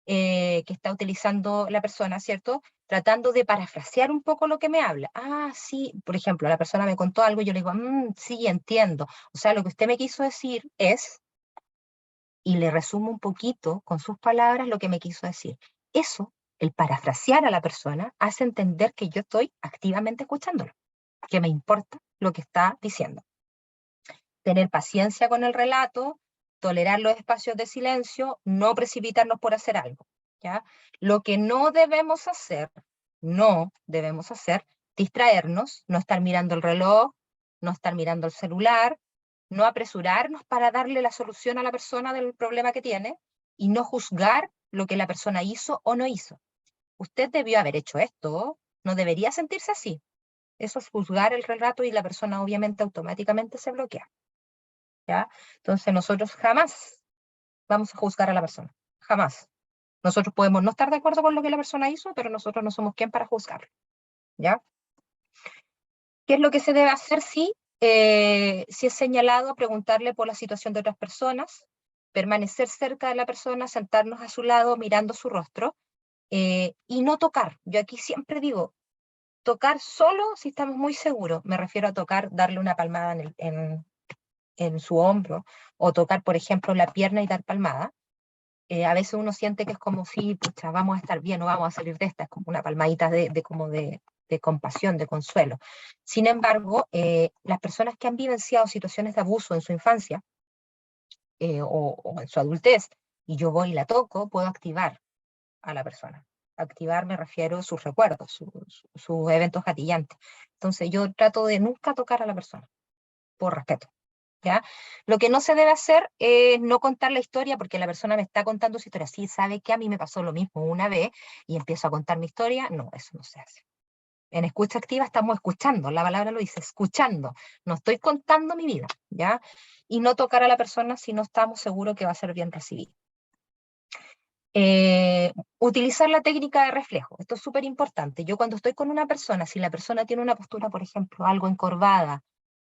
que está utilizando la persona, ¿cierto? Tratando de parafrasear un poco lo que me habla. Ah, sí, por ejemplo, la persona me contó algo y yo le digo, sí, entiendo. O sea, lo que usted me quiso decir es, y le resumo un poquito con sus palabras lo que me quiso decir. Eso El parafrasear a la persona hace entender que yo estoy activamente escuchándolo, que me importa lo que está diciendo. Tener paciencia con el relato, tolerar los espacios de silencio, no precipitarnos por hacer algo, ¿ya? Lo que no debemos hacer, distraernos, no estar mirando el reloj, no estar mirando el celular, no apresurarnos para darle la solución a la persona del problema que tiene y no juzgar lo que la persona hizo o no hizo. Usted debió haber hecho esto, no debería sentirse así. Eso es juzgar el relato y la persona obviamente automáticamente se bloquea, ¿ya? Entonces nosotros jamás vamos a juzgar a la persona, jamás. Nosotros podemos no estar de acuerdo con lo que la persona hizo, pero nosotros no somos quien para juzgarlo, ¿ya? ¿Qué es lo que se debe hacer si es señalado, preguntarle por la situación de otras personas, permanecer cerca de la persona, sentarnos a su lado mirando su rostro, y no tocar? Yo aquí siempre digo, tocar solo si estamos muy seguros. Me refiero a tocar, darle una palmada en su hombro, o tocar, por ejemplo, la pierna y dar palmada. A veces uno siente que es como si, pucha, vamos a estar bien o vamos a salir de esta, es como una palmadita de compasión, de consuelo. Sin embargo, las personas que han vivenciado situaciones de abuso en su infancia o en su adultez, y yo voy y la toco, puedo activar a la persona. Activar me refiero a sus recuerdos, sus eventos gatillantes. Entonces yo trato de nunca tocar a la persona, por respeto, ¿ya? Lo que no se debe hacer es no contar la historia porque la persona me está contando su historia. Sí, sabe que a mí me pasó lo mismo una vez y empiezo a contar mi historia. No, eso no se hace. En escucha activa estamos escuchando, la palabra lo dice, escuchando. No estoy contando mi vida, ¿ya? Y no tocar a la persona si no estamos seguros que va a ser bien recibido. Utilizar la técnica de reflejo. Esto es súper importante. Yo cuando estoy con una persona, si la persona tiene una postura, por ejemplo, algo encorvada,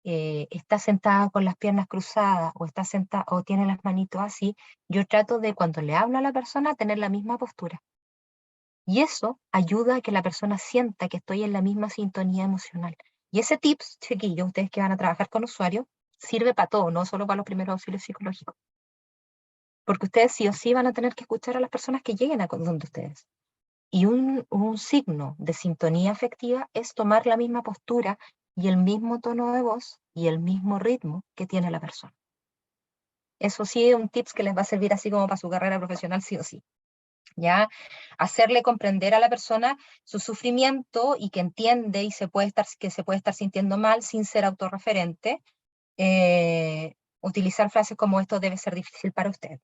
está sentada con las piernas cruzadas o está sentada o tiene las manitos así, yo trato de cuando le hablo a la persona tener la misma postura. Y eso ayuda a que la persona sienta que estoy en la misma sintonía emocional. Y ese tips, chiquillos, ustedes que van a trabajar con usuarios, sirve para todo, no solo para los primeros auxilios psicológicos. Porque ustedes sí o sí van a tener que escuchar a las personas que lleguen a donde ustedes. Y un signo de sintonía afectiva es tomar la misma postura y el mismo tono de voz y el mismo ritmo que tiene la persona. Eso sí es un tips que les va a servir así como para su carrera profesional sí o sí. ¿Ya? Hacerle comprender a la persona su sufrimiento y que entiende y que se puede estar sintiendo mal sin ser autorreferente. Utilizar frases como esto debe ser difícil para usted.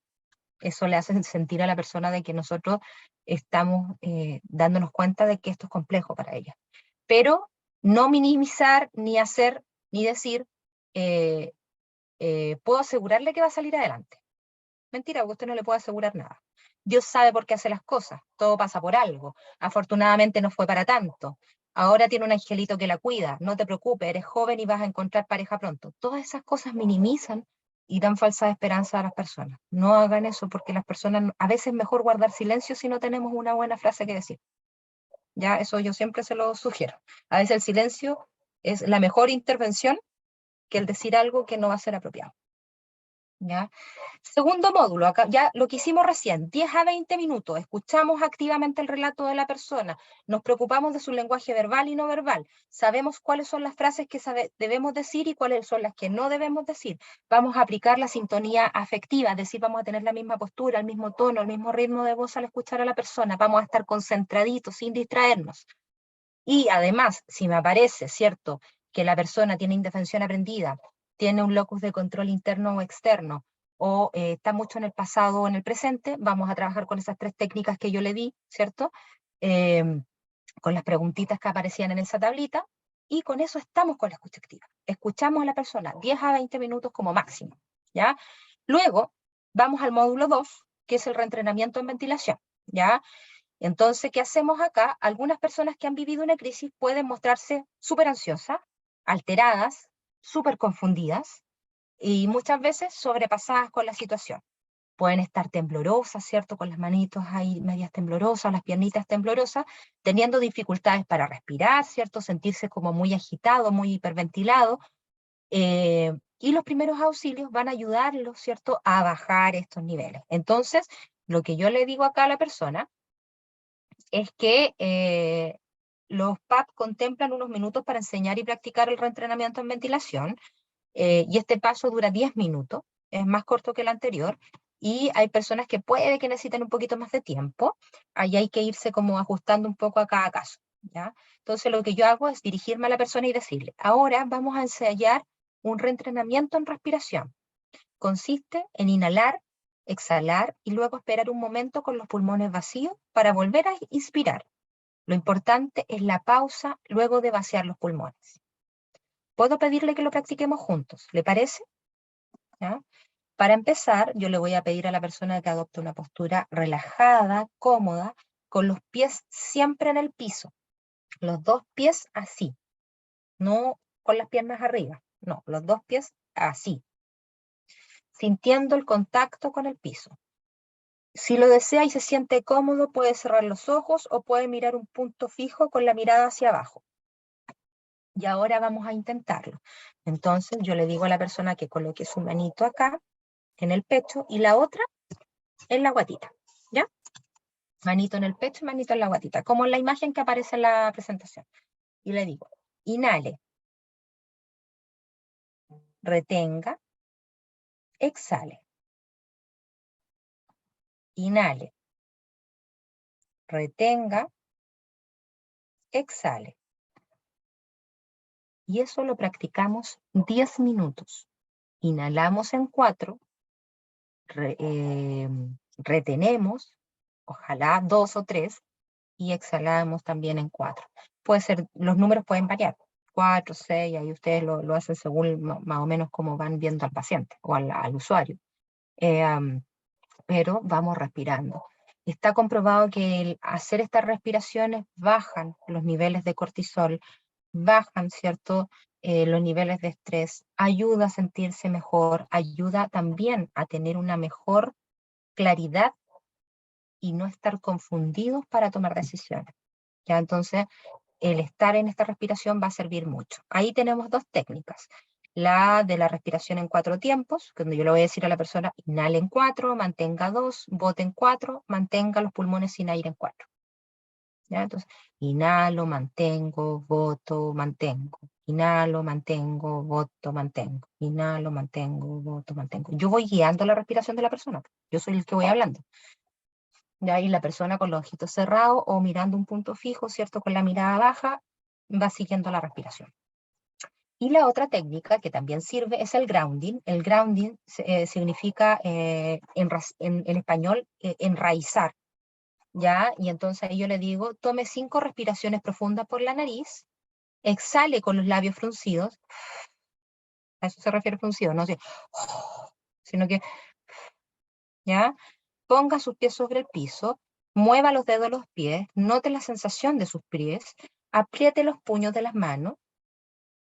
Eso le hace sentir a la persona de que nosotros estamos dándonos cuenta de que esto es complejo para ella. Pero no minimizar, ni hacer, ni decir, eh, puedo asegurarle que va a salir adelante. Mentira, porque usted no le puede asegurar nada. Dios sabe por qué hace las cosas, todo pasa por algo. Afortunadamente no fue para tanto. Ahora tiene un angelito que la cuida, no te preocupes, eres joven y vas a encontrar pareja pronto. Todas esas cosas minimizan y dan falsa esperanza a las personas. No hagan eso porque las personas, a veces es mejor guardar silencio si no tenemos una buena frase que decir. Ya, eso yo siempre se lo sugiero. A veces el silencio es la mejor intervención que el decir algo que no va a ser apropiado. ¿Ya? Segundo módulo, acá ya lo que hicimos recién, 10 a 20 minutos, escuchamos activamente el relato de la persona, nos preocupamos de su lenguaje verbal y no verbal, sabemos cuáles son las frases que debemos decir y cuáles son las que no debemos decir. Vamos a aplicar la sintonía afectiva, es decir, vamos a tener la misma postura, el mismo tono, el mismo ritmo de voz al escuchar a la persona, vamos a estar concentraditos sin distraernos. Y además, si me aparece, ¿cierto?, que la persona tiene indefensión aprendida, tiene un locus de control interno o externo, o está mucho en el pasado o en el presente, vamos a trabajar con esas 3 técnicas que yo le di, ¿cierto? Con las preguntitas que aparecían en esa tablita, y con eso estamos con la escucha activa. Escuchamos a la persona 10 a 20 minutos como máximo, ¿ya? Luego, vamos al módulo 2, que es el reentrenamiento en ventilación, ¿ya? Entonces, ¿qué hacemos acá? Algunas personas que han vivido una crisis pueden mostrarse súper ansiosas, alteradas, súper confundidas y muchas veces sobrepasadas con la situación. Pueden estar temblorosas, ¿cierto? Con las manitos ahí medias temblorosas, las piernitas temblorosas, teniendo dificultades para respirar, ¿cierto? Sentirse como muy agitado, muy hiperventilado. Y los primeros auxilios van a ayudarlos, ¿cierto? A bajar estos niveles. Entonces, lo que yo le digo acá a la persona es que los PAP contemplan unos minutos para enseñar y practicar el reentrenamiento en ventilación, y este paso dura 10 minutos, es más corto que el anterior, y hay personas que puede que necesiten un poquito más de tiempo, ahí hay que irse como ajustando un poco a cada caso, ¿ya? Entonces lo que yo hago es dirigirme a la persona y decirle, ahora vamos a ensayar un reentrenamiento en respiración. Consiste en inhalar, exhalar y luego esperar un momento con los pulmones vacíos para volver a inspirar. Lo importante es la pausa luego de vaciar los pulmones. Puedo pedirle que lo practiquemos juntos, ¿le parece? ¿Ya? Para empezar, yo le voy a pedir a la persona que adopte una postura relajada, cómoda, con los pies siempre en el piso. Los dos pies así, no con las piernas arriba, no, los dos pies así, sintiendo el contacto con el piso. Si lo desea y se siente cómodo, puede cerrar los ojos o puede mirar un punto fijo con la mirada hacia abajo. Y ahora vamos a intentarlo. Entonces yo le digo a la persona que coloque su manito acá, en el pecho, y la otra en la guatita, ¿ya? Manito en el pecho y manito en la guatita, como en la imagen que aparece en la presentación. Y le digo, inhale, retenga, exhale. Inhale, retenga, exhale. Y eso lo practicamos 10 minutos. Inhalamos en 4, retenemos, ojalá 2 o 3, y exhalamos también en 4. Puede ser, los números pueden variar, 4, 6, ahí ustedes lo hacen según más o menos como van viendo al paciente o al usuario. Pero vamos respirando. Está comprobado que el hacer estas respiraciones bajan los niveles de cortisol, bajan, ¿cierto? Los niveles de estrés, ayuda a sentirse mejor, ayuda también a tener una mejor claridad y no estar confundidos para tomar decisiones. ¿Ya? Entonces, el estar en esta respiración va a servir mucho. Ahí tenemos dos técnicas. La de la respiración en 4 tiempos, donde yo le voy a decir a la persona, inhale en 4, mantenga 2, bote en 4, mantenga los pulmones sin aire en 4. ¿Ya? Entonces, inhalo, mantengo, boto, mantengo. Inhalo, mantengo, boto, mantengo. Inhalo, mantengo, boto, mantengo. Yo voy guiando la respiración de la persona. Yo soy el que voy hablando. De ahí la persona con los ojitos cerrados o mirando un punto fijo, ¿cierto? Con la mirada baja, va siguiendo la respiración. Y la otra técnica que también sirve es el grounding. El grounding significa en español enraizar, ¿ya? Y entonces ahí yo le digo, tome 5 respiraciones profundas por la nariz, exhale con los labios fruncidos, a eso se refiere fruncido, no sé, sino que, ¿ya? Ponga sus pies sobre el piso, mueva los dedos de los pies, note la sensación de sus pies, apriete los puños de las manos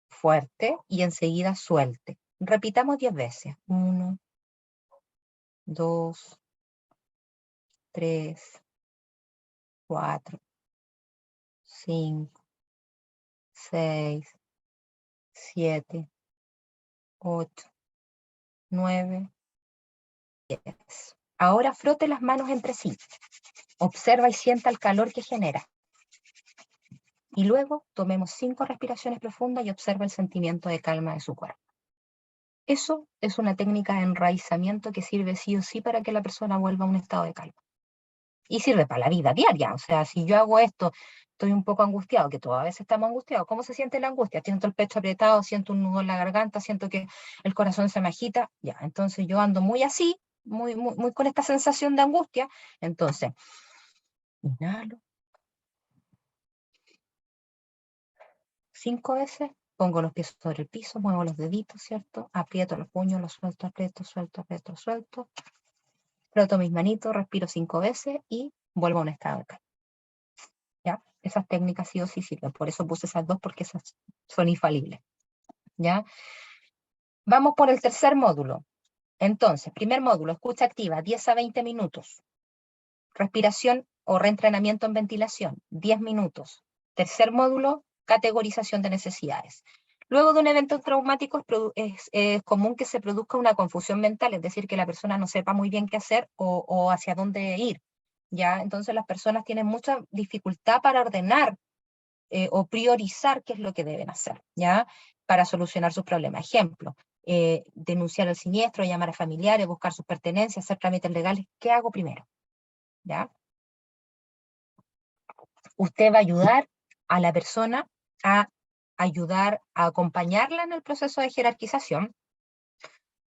fuerte y enseguida suelte. Repitamos 10 veces. 1, 2, 3, 4, 5, 6, 7, 8, 9, 10. Ahora frote las manos entre sí. Observa y sienta el calor que genera. Y luego tomemos 5 respiraciones profundas y observa el sentimiento de calma de su cuerpo. Eso es una técnica de enraizamiento que sirve sí o sí para que la persona vuelva a un estado de calma. Y sirve para la vida diaria. O sea, si yo hago esto, estoy un poco angustiado, que todas veces estamos angustiados. ¿Cómo se siente la angustia? Siento el pecho apretado, siento un nudo en la garganta, siento que el corazón se me agita. Ya, entonces yo ando muy así, muy con esta sensación de angustia. Entonces, inhalo 5 veces, pongo los pies sobre el piso, muevo los deditos, ¿cierto? Aprieto los puños, los suelto, aprieto, suelto, aprieto, suelto. Froto mis manitos, respiro 5 veces y vuelvo a un estado de calma. ¿Ya? Esas técnicas sí o sí sirven, por eso puse esas dos porque esas son infalibles. ¿Ya? Vamos por el tercer módulo. Entonces, primer módulo, escucha activa, 10 a 20 minutos. Respiración o reentrenamiento en ventilación, 10 minutos. Tercer módulo, categorización de necesidades. Luego de un evento traumático es común que se produzca una confusión mental, es decir, que la persona no sepa muy bien qué hacer o hacia dónde ir. ¿ya? Entonces las personas tienen mucha dificultad para ordenar o priorizar qué es lo que deben hacer, ¿ya? Para solucionar sus problemas. Ejemplo, denunciar el siniestro, llamar a familiares, buscar sus pertenencias, hacer trámites legales. ¿Qué hago primero? ¿Ya? Usted va a ayudar a la persona a ayudar a acompañarla en el proceso de jerarquización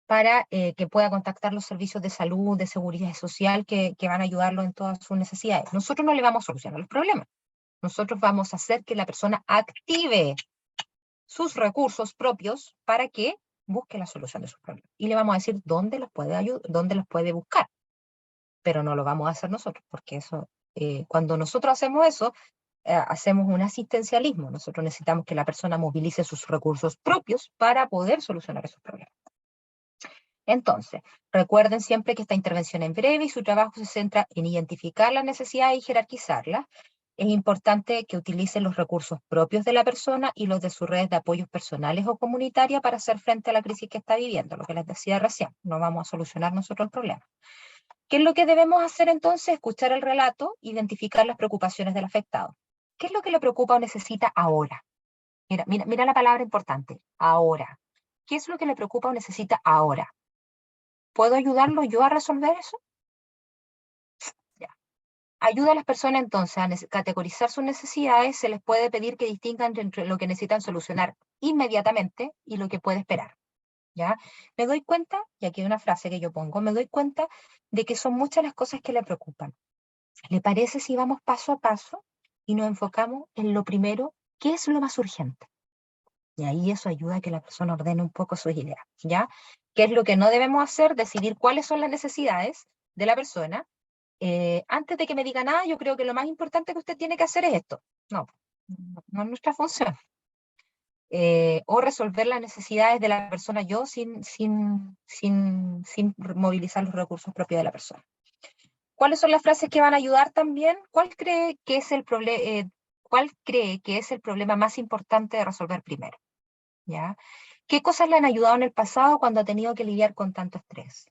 para que pueda contactar los servicios de salud, de seguridad social que van a ayudarlo en todas sus necesidades. Nosotros no le vamos a solucionar los problemas. Nosotros vamos a hacer que la persona active sus recursos propios para que busque la solución de sus problemas. Y le vamos a decir dónde los puede dónde los puede buscar. Pero no lo vamos a hacer nosotros, porque eso, cuando nosotros hacemos eso, hacemos un asistencialismo. Nosotros necesitamos que la persona movilice sus recursos propios para poder solucionar esos problemas. Entonces, recuerden siempre que esta intervención es breve y su trabajo se centra en identificar las necesidades y jerarquizarlas. Es importante que utilicen los recursos propios de la persona y los de sus redes de apoyos personales o comunitarias para hacer frente a la crisis que está viviendo, lo que les decía recién. No vamos a solucionar nosotros el problema. ¿Qué es lo que debemos hacer entonces? Escuchar el relato, identificar las preocupaciones del afectado. ¿Qué es lo que le preocupa o necesita ahora? Mira la palabra importante, ahora. ¿Qué es lo que le preocupa o necesita ahora? ¿Puedo ayudarlo yo a resolver eso? Ya. Ayuda a las personas entonces a categorizar sus necesidades. Se les puede pedir que distingan entre lo que necesitan solucionar inmediatamente y lo que puede esperar. ¿Ya? Me doy cuenta, y aquí hay una frase que yo pongo, me doy cuenta de que son muchas las cosas que le preocupan. ¿Le parece si vamos paso a paso y nos enfocamos en lo primero, qué es lo más urgente? Y ahí eso ayuda a que la persona ordene un poco sus ideas, ¿ya? ¿Qué es lo que no debemos hacer? Decidir cuáles son las necesidades de la persona. Antes de que me diga nada, yo creo que lo más importante que usted tiene que hacer es esto. No, no es nuestra función. O resolver las necesidades de la persona yo sin movilizar los recursos propios de la persona. ¿Cuáles son las frases que van a ayudar también? ¿Cuál cree que es el problema más importante de resolver primero? ¿Ya? ¿Qué cosas le han ayudado en el pasado cuando ha tenido que lidiar con tanto estrés?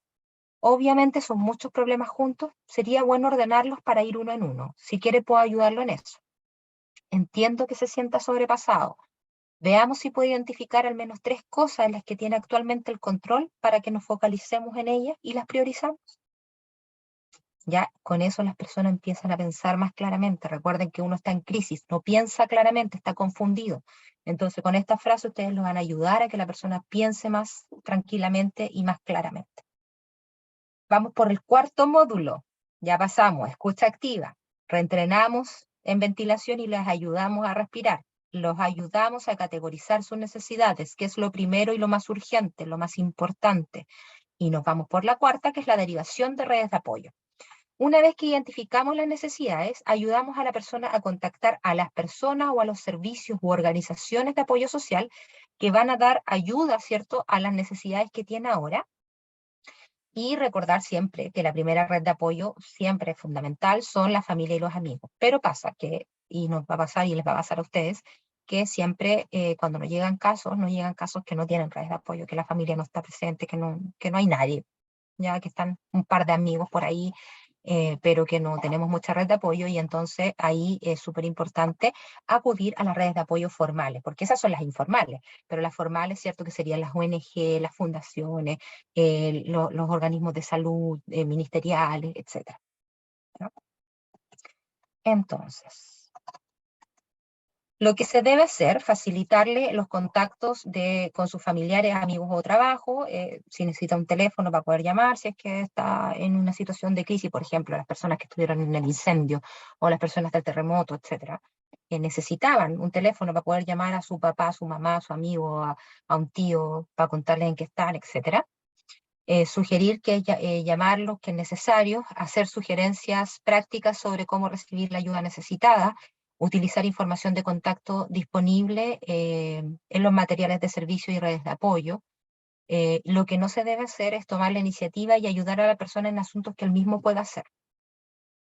Obviamente son muchos problemas juntos, sería bueno ordenarlos para ir uno en uno. Si quiere puedo ayudarlo en eso. Entiendo que se sienta sobrepasado. Veamos si puede identificar al menos 3 cosas en las que tiene actualmente el control para que nos focalicemos en ellas y las priorizamos. Ya con eso las personas empiezan a pensar más claramente. Recuerden que uno está en crisis, no piensa claramente, está confundido. Entonces con esta frase ustedes lo van a ayudar a que la persona piense más tranquilamente y más claramente. Vamos por el cuarto módulo. Ya pasamos, escucha activa. Reentrenamos en ventilación y les ayudamos a respirar. Los ayudamos a categorizar sus necesidades, que es lo primero y lo más urgente, lo más importante. Y nos vamos por la cuarta, que es la derivación de redes de apoyo. Una vez que identificamos las necesidades, ayudamos a la persona a contactar a las personas o a los servicios u organizaciones de apoyo social que van a dar ayuda, ¿cierto?, a las necesidades que tiene ahora. Y recordar siempre que la primera red de apoyo siempre es fundamental, son la familia y los amigos. Pero pasa que, y nos va a pasar y les va a pasar a ustedes, que siempre cuando nos llegan casos que no tienen redes de apoyo, que la familia no está presente, que no hay nadie, ya que están un par de amigos por ahí, pero que no tenemos mucha red de apoyo, y entonces ahí es súper importante acudir a las redes de apoyo formales, porque esas son las informales, pero las formales, cierto que serían las ONG, las fundaciones, los organismos de salud, ministeriales, etc. ¿No? Entonces, lo que se debe hacer, facilitarle los contactos con sus familiares, amigos o trabajo, si necesita un teléfono para poder llamar, si es que está en una situación de crisis, por ejemplo, las personas que estuvieron en el incendio o las personas del terremoto, etcétera, necesitaban un teléfono para poder llamar a su papá, a su mamá, a su amigo, a un tío, para contarles en qué están, etcétera. Sugerir que llamarlos, que es necesario, hacer sugerencias prácticas sobre cómo recibir la ayuda necesitada, utilizar información de contacto disponible en los materiales de servicio y redes de apoyo. Lo que no se debe hacer es tomar la iniciativa y ayudar a la persona en asuntos que él mismo pueda hacer.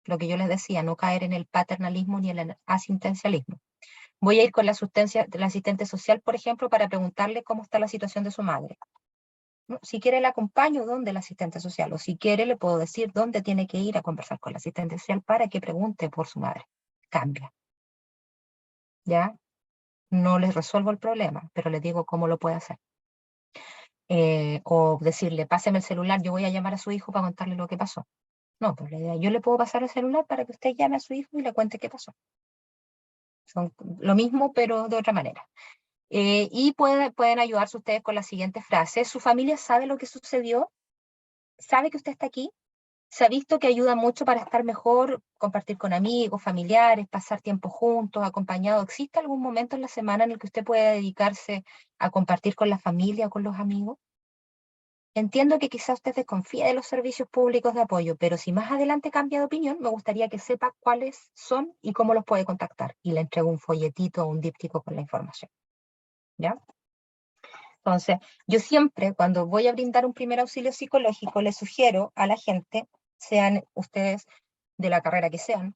Lo que yo les decía, no caer en el paternalismo ni en el asistencialismo. Voy a ir con la asistente social, por ejemplo, para preguntarle cómo está la situación de su madre. ¿no? Si quiere le acompaño donde el asistente social, o si quiere le puedo decir dónde tiene que ir a conversar con el asistente social para que pregunte por su madre. Cambia, ¿ya? No les resuelvo el problema, pero les digo cómo lo puede hacer. O decirle, páseme el celular, yo voy a llamar a su hijo para contarle lo que pasó. No, pues la idea, yo le puedo pasar el celular para que usted llame a su hijo y le cuente qué pasó. Son lo mismo, pero de otra manera. Y pueden ayudarse ustedes con la siguiente frase. ¿Su familia sabe lo que sucedió? ¿Sabe que usted está aquí? Se ha visto que ayuda mucho para estar mejor, compartir con amigos, familiares, pasar tiempo juntos, acompañados. ¿Existe algún momento en la semana en el que usted pueda dedicarse a compartir con la familia o con los amigos? Entiendo que quizás usted desconfíe de los servicios públicos de apoyo, pero si más adelante cambia de opinión, me gustaría que sepa cuáles son y cómo los puede contactar. Y le entrego un folletito o un díptico con la información. ¿Ya? Entonces, yo siempre, cuando voy a brindar un primer auxilio psicológico, les sugiero a la gente, sean ustedes de la carrera que sean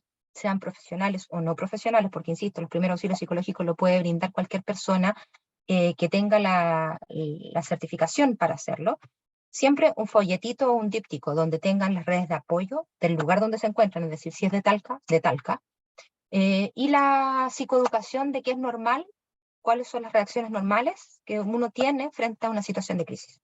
profesionales o no profesionales, porque insisto, el primer auxilio psicológico lo puede brindar cualquier persona que tenga la certificación para hacerlo. Siempre un folletito o un díptico donde tengan las redes de apoyo del lugar donde se encuentran, es decir, si es de Talca, y la psicoeducación de qué es normal, cuáles son las reacciones normales que uno tiene frente a una situación de crisis.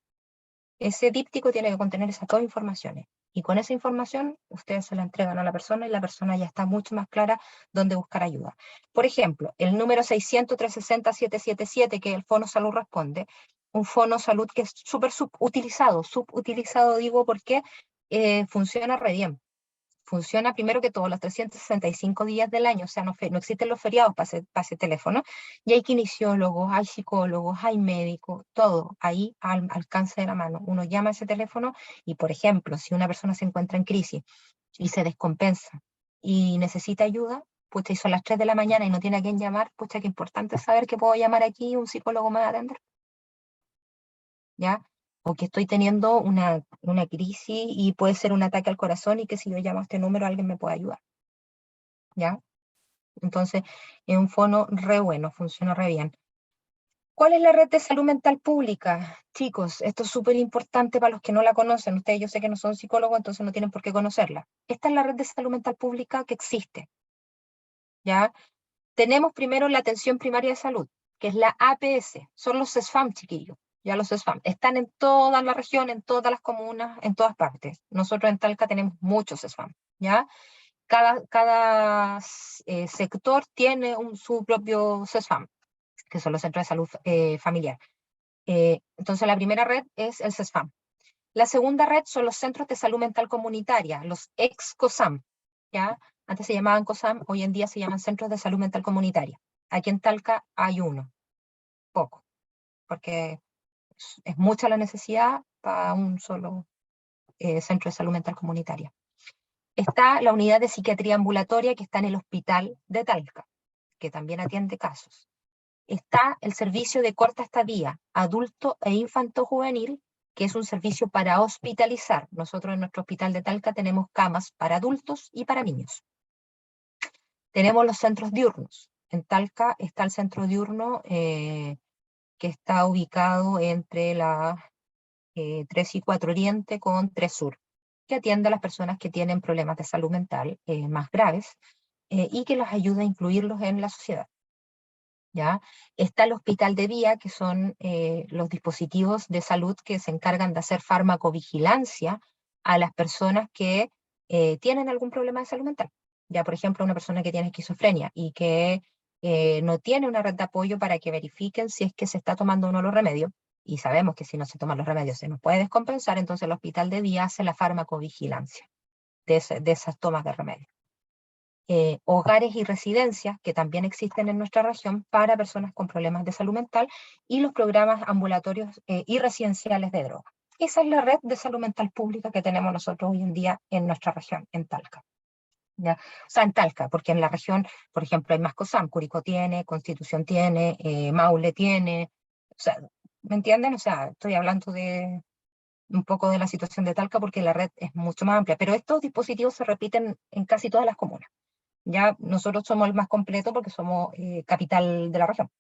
Ese díptico tiene que contener esas dos informaciones. Y con esa información ustedes se la entregan a la persona y la persona ya está mucho más clara dónde buscar ayuda. Por ejemplo, el número 600-360-777, que el Fono Salud responde, un Fono Salud que es súper subutilizado digo porque funciona re bien. Funciona primero que todo los 365 días del año, o sea, no existen los feriados para ese teléfono, y hay kinesiólogos, hay psicólogos, hay médicos, todo ahí al alcance de la mano. Uno llama a ese teléfono y, por ejemplo, si una persona se encuentra en crisis y se descompensa y necesita ayuda, pues y son las 3 de la mañana y no tiene a quién llamar, pues qué importante saber que puedo llamar aquí y un psicólogo me va a atender, ¿ya? O que estoy teniendo una crisis y puede ser un ataque al corazón y que si yo llamo a este número alguien me puede ayudar. ¿Ya? Entonces, es un fono re bueno, funciona re bien. ¿Cuál es la red de salud mental pública? Chicos, esto es súper importante para los que no la conocen. Ustedes yo sé que no son psicólogos, entonces no tienen por qué conocerla. Esta es la red de salud mental pública que existe, ¿ya? Tenemos primero la atención primaria de salud, que es la APS. Son los CESFAM, chiquillos. Ya los CESFAM. Están en toda la región, en todas las comunas, en todas partes. Nosotros en Talca tenemos muchos CESFAM, ¿ya? Cada sector tiene su propio CESFAM, que son los centros de salud familiar. Entonces, la primera red es el CESFAM. La segunda red son los centros de salud mental comunitaria, los ex-COSAM. ¿Ya? Antes se llamaban COSAM, hoy en día se llaman centros de salud mental comunitaria. Aquí en Talca hay uno, poco, porque es mucha la necesidad para un solo centro de salud mental comunitaria. Está la unidad de psiquiatría ambulatoria que está en el hospital de Talca, que también atiende casos. Está el servicio de corta estadía, adulto e infanto-juvenil, que es un servicio para hospitalizar. Nosotros en nuestro hospital de Talca tenemos camas para adultos y para niños. Tenemos los centros diurnos. En Talca está el centro diurno que está ubicado entre la 3 y 4 Oriente con 3 Sur, que atiende a las personas que tienen problemas de salud mental más graves y que los ayuda a incluirlos en la sociedad. ¿Ya? Está el hospital de día, que son los dispositivos de salud que se encargan de hacer farmacovigilancia a las personas que tienen algún problema de salud mental. Ya, por ejemplo, una persona que tiene esquizofrenia y que no tiene una red de apoyo para que verifiquen si es que se está tomando uno de los remedios, y sabemos que si no se toman los remedios se nos puede descompensar, entonces el hospital de día hace la farmacovigilancia de esas tomas de remedios. Hogares y residencias que también existen en nuestra región para personas con problemas de salud mental y los programas ambulatorios y residenciales de droga. Esa es la red de salud mental pública que tenemos nosotros hoy en día en nuestra región, en Talca. ¿Ya? O sea, en Talca, porque en la región, por ejemplo, hay más COSAM, Curicó tiene, Constitución tiene, Maule tiene, o sea, ¿me entienden? O sea, estoy hablando de un poco de la situación de Talca porque la red es mucho más amplia, pero estos dispositivos se repiten en casi todas las comunas. Ya nosotros somos el más completo porque somos capital de la región.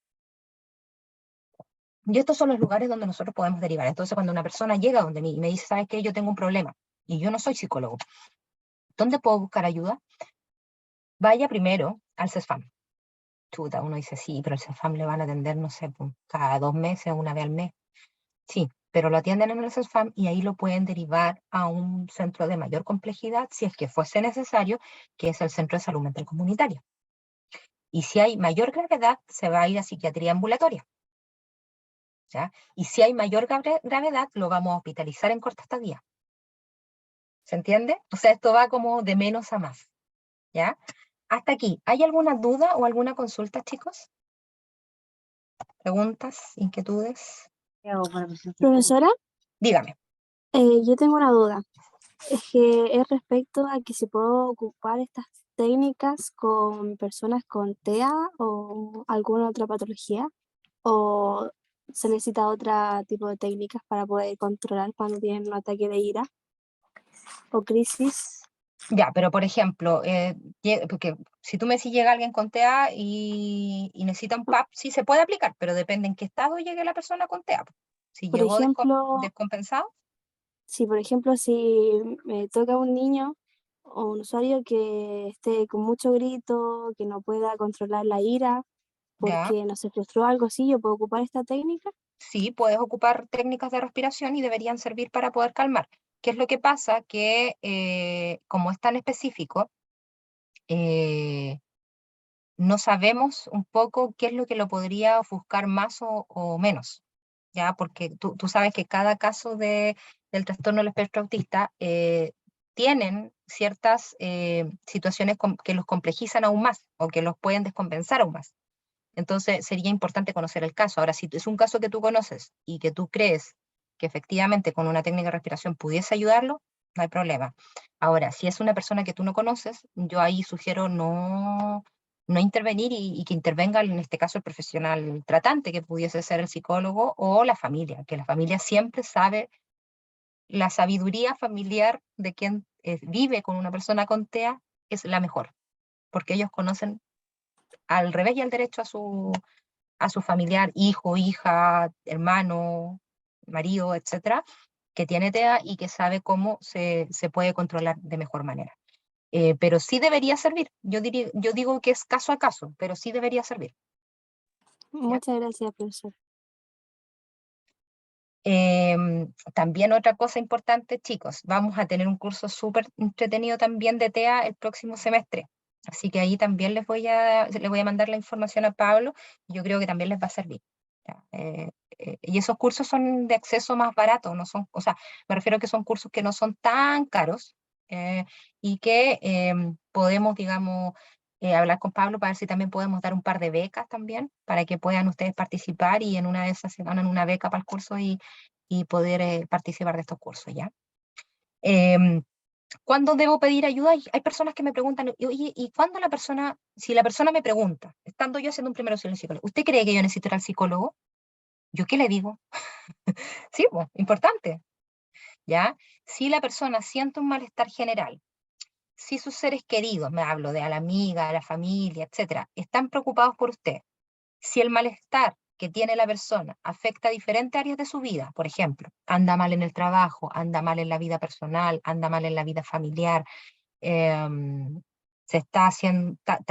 Y estos son los lugares donde nosotros podemos derivar. Entonces, cuando una persona llega donde mí y me dice, ¿sabes qué? Yo tengo un problema y yo no soy psicólogo, ¿dónde puedo buscar ayuda? Vaya primero al CESFAM. Chuta, uno dice, sí, pero el CESFAM le van a atender, no sé, pues, cada 2 meses, una vez al mes. Sí, pero lo atienden en el CESFAM y ahí lo pueden derivar a un centro de mayor complejidad, si es que fuese necesario, que es el Centro de Salud Mental Comunitaria. Y si hay mayor gravedad, se va a ir a psiquiatría ambulatoria. ¿Ya? Y si hay mayor gravedad, lo vamos a hospitalizar en corta estadía. ¿Se entiende? O sea, esto va como de menos a más. ¿Ya? Hasta aquí. ¿Hay alguna duda o alguna consulta, chicos? ¿Preguntas? ¿Inquietudes? Profesora, Dígame. yo tengo una duda. Es que es respecto a que si puedo ocupar estas técnicas con personas con TEA o alguna otra patología, o se necesita otro tipo de técnicas para poder controlar cuando tienen un ataque de ira o crisis. Ya, pero por ejemplo, porque si tú me decís llega alguien con TEA y necesita un PAP, sí se puede aplicar, pero depende en qué estado llegue la persona con TEA. Si Por llegó ejemplo, descompensado, si me toca un niño o un usuario que esté con mucho grito, que no pueda controlar la ira, ya, porque no se frustró algo así, yo puedo ocupar esta técnica. sí puedes ocupar técnicas de respiración y deberían servir para poder calmar. ¿Qué es lo que pasa? Que como es tan específico, eh, no sabemos un poco qué es lo que lo podría ofuscar más o menos, ¿ya? Porque tú sabes que cada caso del trastorno del espectro autista tienen ciertas situaciones que los complejizan aún más o que los pueden descompensar aún más. Entonces sería importante conocer el caso. Ahora, si es un caso que tú conoces y que tú crees que efectivamente con una técnica de respiración pudiese ayudarlo, no hay problema. Ahora, si es una persona que tú no conoces, yo ahí sugiero no intervenir y que intervenga en este caso el profesional tratante, que pudiese ser el psicólogo o la familia, que la familia siempre sabe la sabiduría familiar de quien vive con una persona con TEA es la mejor, porque ellos conocen al revés y al derecho a su familiar, hijo, hija, hermano, marido, etcétera, que tiene TEA y que sabe cómo se puede controlar de mejor manera. Pero sí debería servir. Yo digo que es caso a caso, pero sí debería servir. ¿Ya? Muchas gracias, profesor. También otra cosa importante, chicos, vamos a tener un curso súper entretenido también de TEA el próximo semestre. Así que ahí también le voy a mandar la información a Pablo y yo creo que también les va a servir. ¿Ya? Y esos cursos son de acceso más barato, no son, o sea, me refiero a que son cursos que no son tan caros y que podemos, digamos, hablar con Pablo para ver si también podemos dar un par de becas también, para que puedan ustedes participar y en una de esas se ganan una beca para el curso y poder participar de estos cursos, ¿ya? Em, ¿Cuándo debo pedir ayuda? Hay personas que me preguntan, oye, ¿y cuándo si la persona me pregunta, estando yo haciendo un primer auxilio psicólogo, ¿usted cree que yo necesito ir al psicólogo? ¿Yo qué le digo? Sí, pues, importante, ¿ya? Si la persona siente un malestar general, si sus seres queridos, me hablo de a la amiga, a la familia, etcétera, están preocupados por usted, si el malestar que tiene la persona afecta a diferentes áreas de su vida, por ejemplo, anda mal en el trabajo, anda mal en la vida personal, anda mal en la vida familiar, está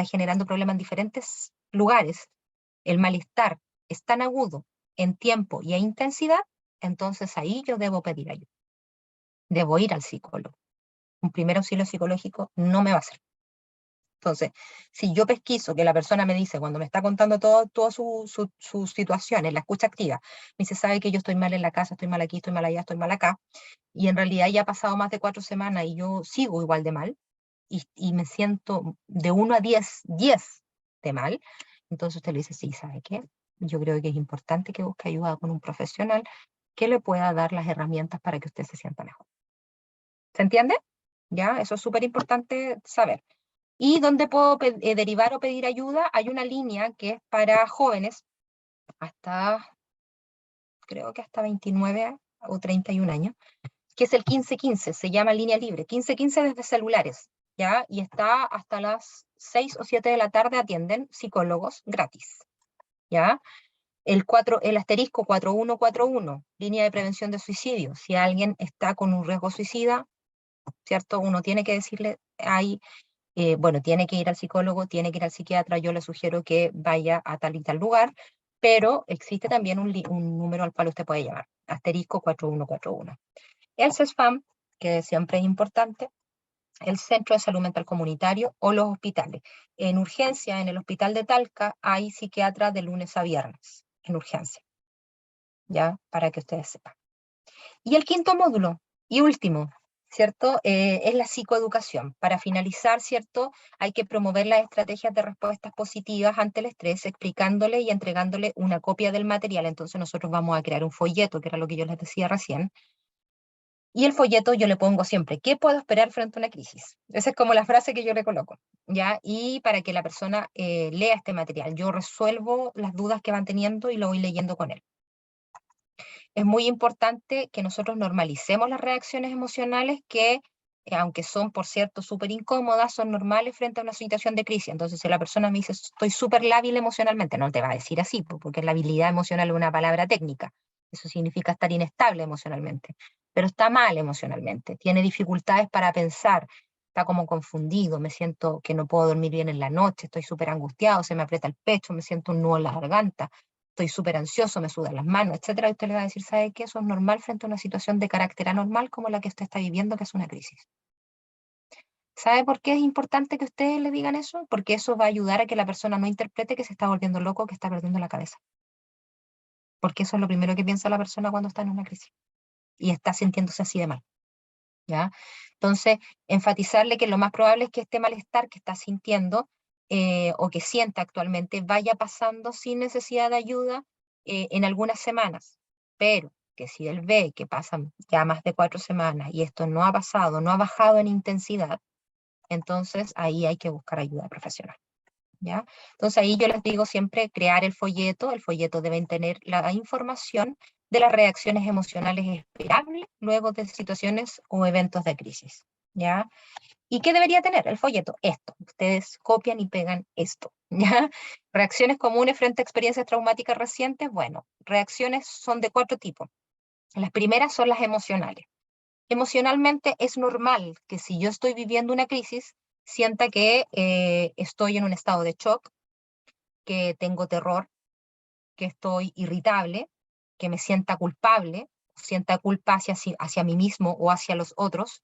generando problemas en diferentes lugares, el malestar es tan agudo en tiempo y en intensidad, entonces ahí yo debo pedir ayuda, debo ir al psicólogo. Un primer auxilio psicológico no me va a hacer. Entonces, si yo pesquiso que la persona me dice, cuando me está contando todas sus situaciones, la escucha activa, me dice, sabe que yo estoy mal en la casa, estoy mal aquí, estoy mal allá, estoy mal acá, y en realidad ya ha pasado más de 4 semanas y yo sigo igual de mal, y me siento de 1 a 10, 10 de mal, entonces usted le dice, sí, ¿sabe qué? Yo creo que es importante que busque ayuda con un profesional que le pueda dar las herramientas para que usted se sienta mejor. ¿Se entiende? ¿Ya? Eso es súper importante saber. ¿Y dónde puedo derivar o pedir ayuda? Hay una línea que es para jóvenes creo que hasta 29 o 31 años, que es el 1515, se llama línea libre, 1515 desde celulares, ¿ya? Y está hasta las 6 o 7 de la tarde, atienden psicólogos gratis, ¿ya? El asterisco 4141, línea de prevención de suicidio. Si alguien está con un riesgo suicida, ¿cierto? Uno tiene que decirle ahí, bueno, tiene que ir al psicólogo, tiene que ir al psiquiatra, yo le sugiero que vaya a tal y tal lugar, pero existe también un número al cual usted puede llamar, asterisco 4141. El CESFAM, que siempre es importante, el Centro de Salud Mental Comunitario o los hospitales. En urgencia, en el hospital de Talca, hay psiquiatras de lunes a viernes, en urgencia, ¿ya? Para que ustedes sepan. Y el quinto módulo, y último, ¿cierto? Es la psicoeducación. Para finalizar, ¿cierto? Hay que promover las estrategias de respuestas positivas ante el estrés, explicándole y entregándole una copia del material. Entonces nosotros vamos a crear un folleto, que era lo que yo les decía recién. Y el folleto yo le pongo siempre, ¿qué puedo esperar frente a una crisis? Esa es como la frase que yo le coloco, ¿ya? Y para que la persona lea este material, yo resuelvo las dudas que van teniendo y lo voy leyendo con él. Es muy importante que nosotros normalicemos las reacciones emocionales que, aunque son, por cierto, súper incómodas, son normales frente a una situación de crisis. Entonces, si la persona me dice, estoy súper lábil emocionalmente, no te va a decir así, porque la habilidad emocional es una palabra técnica. Eso significa estar inestable emocionalmente. Pero está mal emocionalmente, tiene dificultades para pensar, está como confundido, me siento que no puedo dormir bien en la noche, estoy súper angustiado, se me aprieta el pecho, me siento un nudo en la garganta, estoy súper ansioso, me sudan las manos, etcétera, y usted le va a decir, ¿sabe qué? Eso es normal frente a una situación de carácter anormal como la que usted está viviendo, que es una crisis. ¿Sabe por qué es importante que ustedes le digan eso? Porque eso va a ayudar a que la persona no interprete que se está volviendo loco, que está perdiendo la cabeza. Porque eso es lo primero que piensa la persona cuando está en una crisis y está sintiéndose así de mal, ¿ya? Entonces, enfatizarle que lo más probable es que este malestar que está sintiendo o que sienta actualmente vaya pasando sin necesidad de ayuda en algunas semanas, pero que si él ve que pasan ya más de 4 semanas y esto no ha pasado, no ha bajado en intensidad, entonces ahí hay que buscar ayuda profesional, ¿ya? Entonces ahí yo les digo siempre crear el folleto deben tener la información de las reacciones emocionales esperables luego de situaciones o eventos de crisis, ¿ya? ¿Y qué debería tener el folleto? Esto, ustedes copian y pegan esto, ¿ya? Reacciones comunes frente a experiencias traumáticas recientes, bueno, reacciones son de 4 tipos. Las primeras son las emocionales. Emocionalmente es normal que si yo estoy viviendo una crisis, sienta que estoy en un estado de shock, que tengo terror, que estoy irritable, que me sienta culpable, sienta culpa hacia mí mismo o hacia los otros,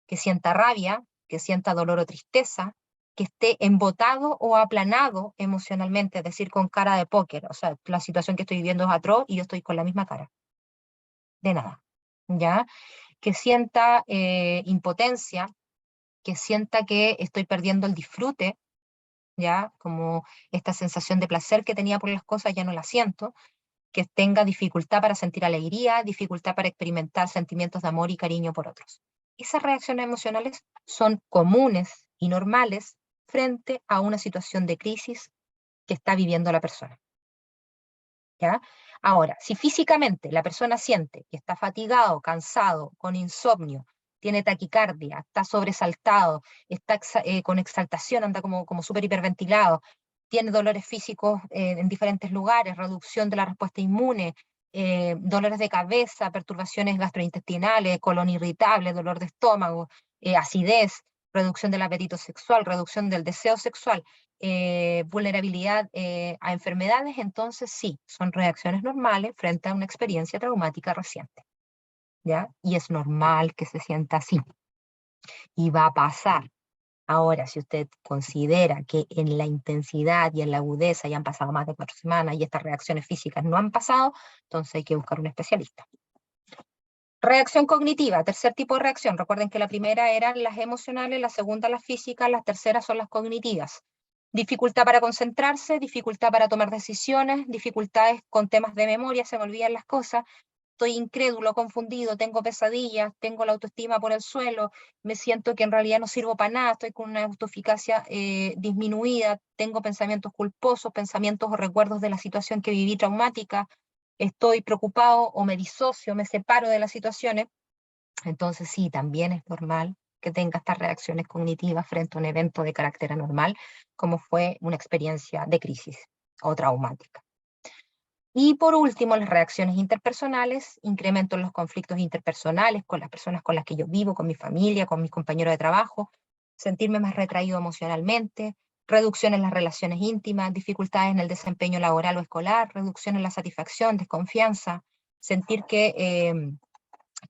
que sienta rabia, que sienta dolor o tristeza, que esté embotado o aplanado emocionalmente, es decir, con cara de póker. O sea, la situación que estoy viviendo es atroz y yo estoy con la misma cara. De nada. ¿Ya? Que sienta impotencia, que sienta que estoy perdiendo el disfrute, ¿ya? Como esta sensación de placer que tenía por las cosas ya no la siento, que tenga dificultad para sentir alegría, dificultad para experimentar sentimientos de amor y cariño por otros. Esas reacciones emocionales son comunes y normales frente a una situación de crisis que está viviendo la persona, ¿ya? Ahora, si físicamente la persona siente que está fatigado, cansado, con insomnio, tiene taquicardia, está sobresaltado, está con exaltación, anda como súper hiperventilado, tiene dolores físicos en diferentes lugares, reducción de la respuesta inmune, dolores de cabeza, perturbaciones gastrointestinales, colon irritable, dolor de estómago, acidez, reducción del apetito sexual, reducción del deseo sexual, vulnerabilidad a enfermedades, entonces sí, son reacciones normales frente a una experiencia traumática reciente, ¿ya? Y es normal que se sienta así, y va a pasar. Ahora, si usted considera que en la intensidad y en la agudeza ya han pasado más de 4 semanas y estas reacciones físicas no han pasado, entonces hay que buscar un especialista. Reacción cognitiva, tercer tipo de reacción. Recuerden que la primera eran las emocionales, la segunda las físicas, las terceras son las cognitivas. Dificultad para concentrarse, dificultad para tomar decisiones, dificultades con temas de memoria, se me olvidan las cosas, estoy incrédulo, confundido, tengo pesadillas, tengo la autoestima por el suelo, me siento que en realidad no sirvo para nada, estoy con una autoeficacia disminuida, tengo pensamientos culposos, pensamientos o recuerdos de la situación que viví traumática, estoy preocupado o me disocio, me separo de las situaciones, entonces sí, también es normal que tenga estas reacciones cognitivas frente a un evento de carácter anormal, como fue una experiencia de crisis o traumática. Y por último, las reacciones interpersonales, incremento en los conflictos interpersonales con las personas con las que yo vivo, con mi familia, con mis compañeros de trabajo, sentirme más retraído emocionalmente, reducción en las relaciones íntimas, dificultades en el desempeño laboral o escolar, reducción en la satisfacción, desconfianza, sentir que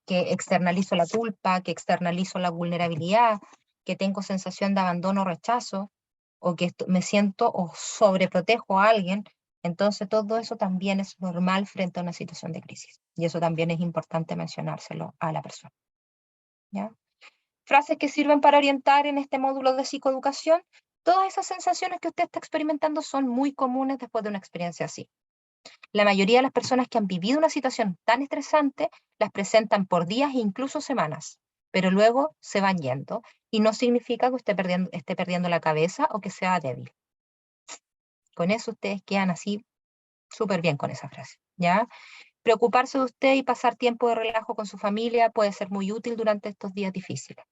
externalizo la culpa, que externalizo la vulnerabilidad, que tengo sensación de abandono o rechazo, o que me siento o sobreprotejo a alguien. Entonces todo eso también es normal frente a una situación de crisis. Y eso también es importante mencionárselo a la persona. ¿Ya? Frases que sirven para orientar en este módulo de psicoeducación. Todas esas sensaciones que usted está experimentando son muy comunes después de una experiencia así. La mayoría de las personas que han vivido una situación tan estresante las presentan por días e incluso semanas, pero luego se van yendo y no significa que usted esté perdiendo la cabeza o que sea débil. Con eso ustedes quedan así súper bien con esa frase, ¿ya? Preocuparse de usted y pasar tiempo de relajo con su familia puede ser muy útil durante estos días difíciles.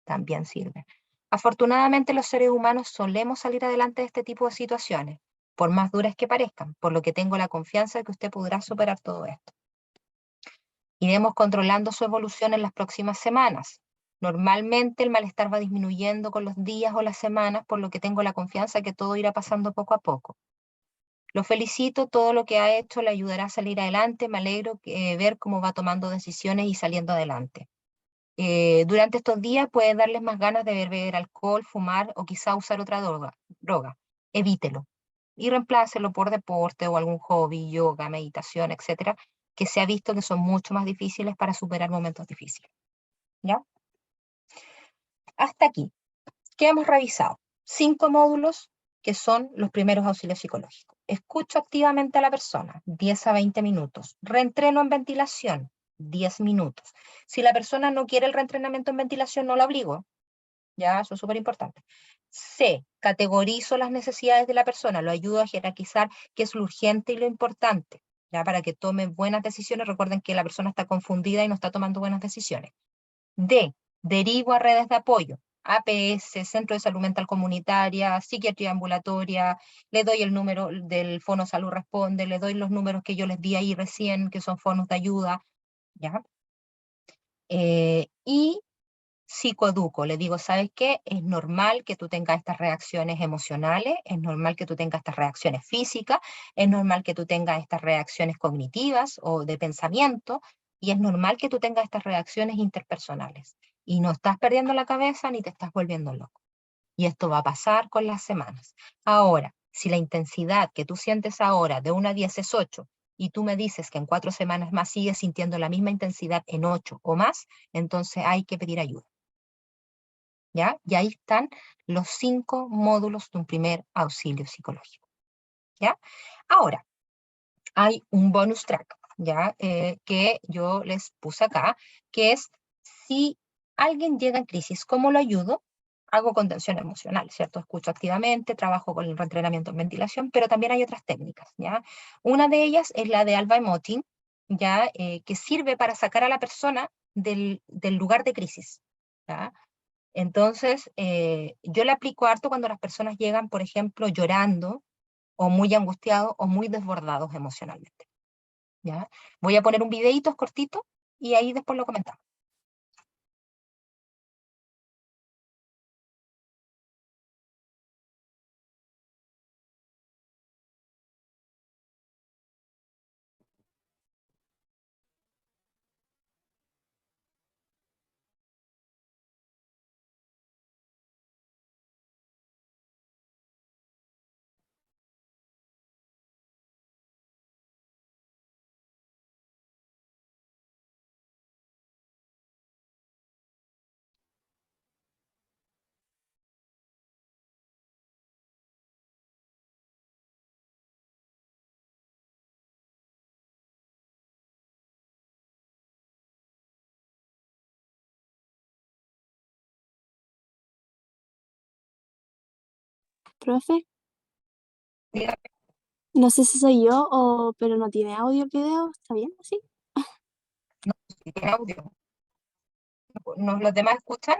También sirve. Afortunadamente los seres humanos solemos salir adelante de este tipo de situaciones, por más duras que parezcan, por lo que tengo la confianza de que usted podrá superar todo esto. Iremos controlando su evolución en las próximas semanas. Normalmente el malestar va disminuyendo con los días o las semanas, por lo que tengo la confianza de que todo irá pasando poco a poco. Lo felicito, todo lo que ha hecho le ayudará a salir adelante, me alegro ver cómo va tomando decisiones y saliendo adelante. Durante estos días puede darles más ganas de beber alcohol, fumar o quizá usar otra droga. Evítelo y reemplácelo por deporte o algún hobby, yoga, meditación, etcétera, que se ha visto que son mucho más difíciles para superar momentos difíciles. ¿Ya? Hasta aquí. ¿Qué hemos revisado? 5 módulos que son los primeros auxilios psicológicos. Escucho activamente a la persona, 10 a 20 minutos. Reentreno en ventilación, 10 minutos. Si la persona no quiere el reentrenamiento en ventilación, no la obligo. Ya, eso es súper importante. C, categorizo las necesidades de la persona, lo ayudo a jerarquizar qué es lo urgente y lo importante, ya, para que tome buenas decisiones. Recuerden que la persona está confundida y no está tomando buenas decisiones. D, derivo a redes de apoyo, APS, Centro de Salud Mental Comunitaria, Psiquiatría Ambulatoria, le doy el número del Fono Salud Responde, le doy los números que yo les di ahí recién, que son fonos de ayuda, ¿ya? Y psicoeduco, le digo, ¿sabes qué? Es normal que tú tengas estas reacciones emocionales, es normal que tú tengas estas reacciones físicas, es normal que tú tengas estas reacciones cognitivas o de pensamiento, y es normal que tú tengas estas reacciones interpersonales. Y no estás perdiendo la cabeza ni te estás volviendo loco. Y esto va a pasar con las semanas. Ahora, si la intensidad que tú sientes ahora de 1 a 10 es 8, y tú me dices que en 4 semanas más sigues sintiendo la misma intensidad en 8 o más, entonces hay que pedir ayuda. ¿Ya? Y ahí están los 5 módulos de un primer auxilio psicológico, ¿ya? Ahora, hay un bonus track, ¿ya? Que yo les puse acá, que es, si alguien llega en crisis, ¿cómo lo ayudo? Hago contención emocional, ¿cierto? Escucho activamente, trabajo con el reentrenamiento en ventilación, pero también hay otras técnicas, ¿ya? Una de ellas es la de Alba Emoting, ¿ya? Que sirve para sacar a la persona del lugar de crisis, ¿ya? Entonces, yo le aplico harto cuando las personas llegan, por ejemplo, llorando o muy angustiados o muy desbordados emocionalmente. ¿Ya? Voy a poner un videíto cortito y ahí después lo comentamos. Profe, Dígame no sé si soy yo o, pero no tiene audio el video, ¿está bien así? si tiene audio. ¿Los demás escuchan?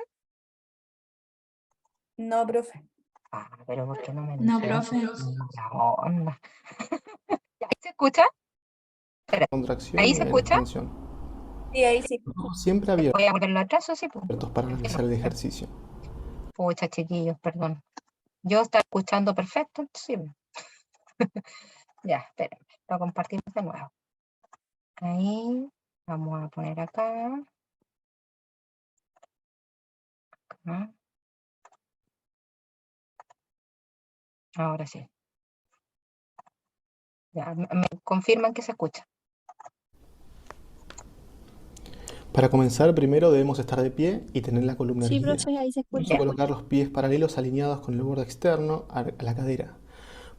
No, profe. Ah, pero ¿por qué no me No, dicen? profe. Mala onda. ¿Ya se escucha? Espera, contracción ¿ahí y se en escucha? expansión. Sí, ahí sí. Los ojos siempre Voy a ponerlo atrás, ¿o sí? Pues. abiertos para Es que realizar el ejercicio. pucha, chiquillos, perdón. Yo estaba escuchando perfecto, sí. Ya, espérenme, lo compartimos de nuevo. Ahí, vamos a poner acá. Acá. Ahora sí. Ya, me confirman que se escucha. Para comenzar, primero debemos estar de pie y tener la columna Sí, erguida. profe, ahí se Vamos escucha. a colocar los pies paralelos alineados con el borde externo a la cadera.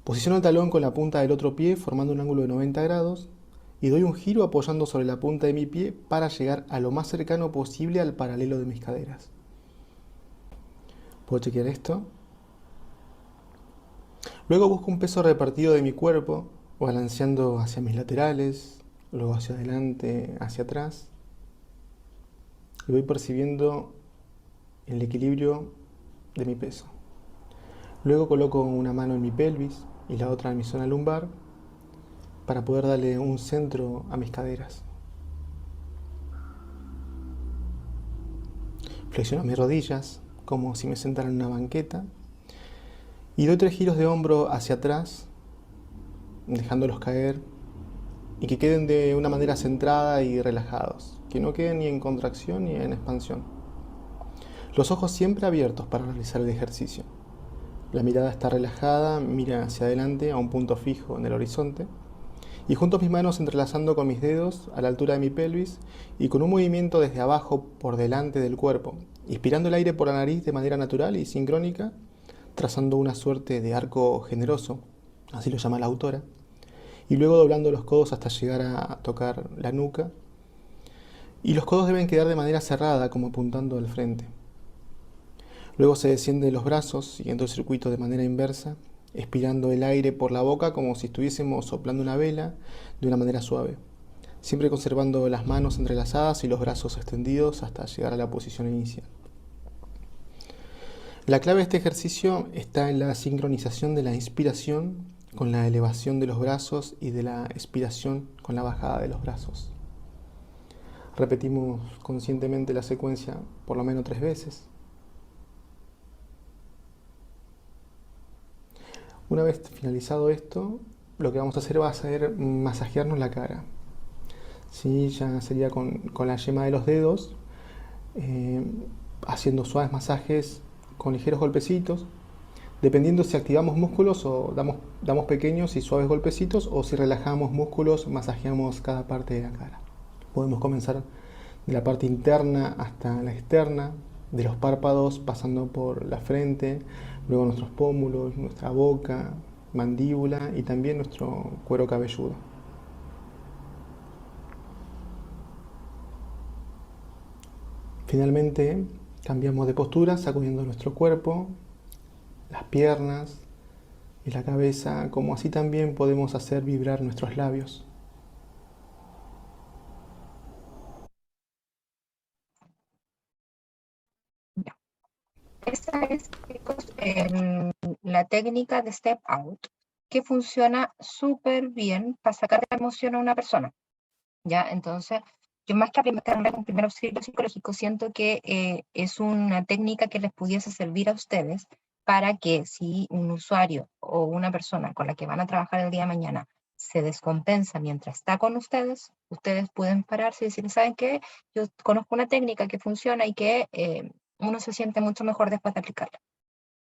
Posiciono el talón con la punta del otro pie formando un ángulo de 90 grados y doy un giro apoyando sobre la punta de mi pie para llegar a lo más cercano posible al paralelo de mis caderas. ¿Puedo chequear esto? Luego busco un peso repartido de mi cuerpo, balanceando hacia mis laterales, luego hacia adelante, hacia atrás. Y voy percibiendo el equilibrio de mi peso. Luego coloco una mano en mi pelvis y la otra en mi zona lumbar para poder darle un centro a mis caderas. Flexiono mis rodillas como si me sentara en una banqueta y doy 3 giros de hombro hacia atrás, dejándolos caer y que queden de una manera centrada y relajados, que no queden ni en contracción ni en expansión. Los ojos siempre abiertos para realizar el ejercicio. La mirada está relajada, mira hacia adelante a un punto fijo en el horizonte y junto mis manos entrelazando con mis dedos a la altura de mi pelvis y con un movimiento desde abajo por delante del cuerpo, inspirando el aire por la nariz de manera natural y sincrónica, trazando una suerte de arco generoso, así lo llama la autora, y luego doblando los codos hasta llegar a tocar la nuca, y los codos deben quedar de manera cerrada como apuntando al frente. Luego se desciende los brazos, siguiendo el circuito de manera inversa, expirando el aire por la boca como si estuviésemos soplando una vela de una manera suave, siempre conservando las manos entrelazadas y los brazos extendidos hasta llegar a la posición inicial. La clave de este ejercicio está en la sincronización de la inspiración con la elevación de los brazos y de la expiración con la bajada de los brazos. Repetimos conscientemente la secuencia por lo menos 3 veces. Una vez finalizado esto, lo que vamos a hacer va a ser masajearnos la cara. ¿Sí? Ya sería con la yema de los dedos, haciendo suaves masajes con ligeros golpecitos, dependiendo si activamos músculos o damos pequeños y suaves golpecitos, o si relajamos músculos, masajeamos cada parte de la cara. Podemos comenzar de la parte interna hasta la externa, de los párpados pasando por la frente, luego nuestros pómulos, nuestra boca, mandíbula y también nuestro cuero cabelludo. Finalmente, cambiamos de postura sacudiendo nuestro cuerpo, las piernas y la cabeza, como así también podemos hacer vibrar nuestros labios. Ya. Esa es, chicos, la técnica de Step Out, que funciona súper bien para sacar la emoción a una persona. ¿Ya? Entonces, yo más que aplicarle un primer auxilio psicológico, siento que es una técnica que les pudiese servir a ustedes para que si un usuario o una persona con la que van a trabajar el día de mañana se descompensa mientras está con ustedes, ustedes pueden pararse y decir, ¿saben qué? Yo conozco una técnica que funciona y que uno se siente mucho mejor después de aplicarla.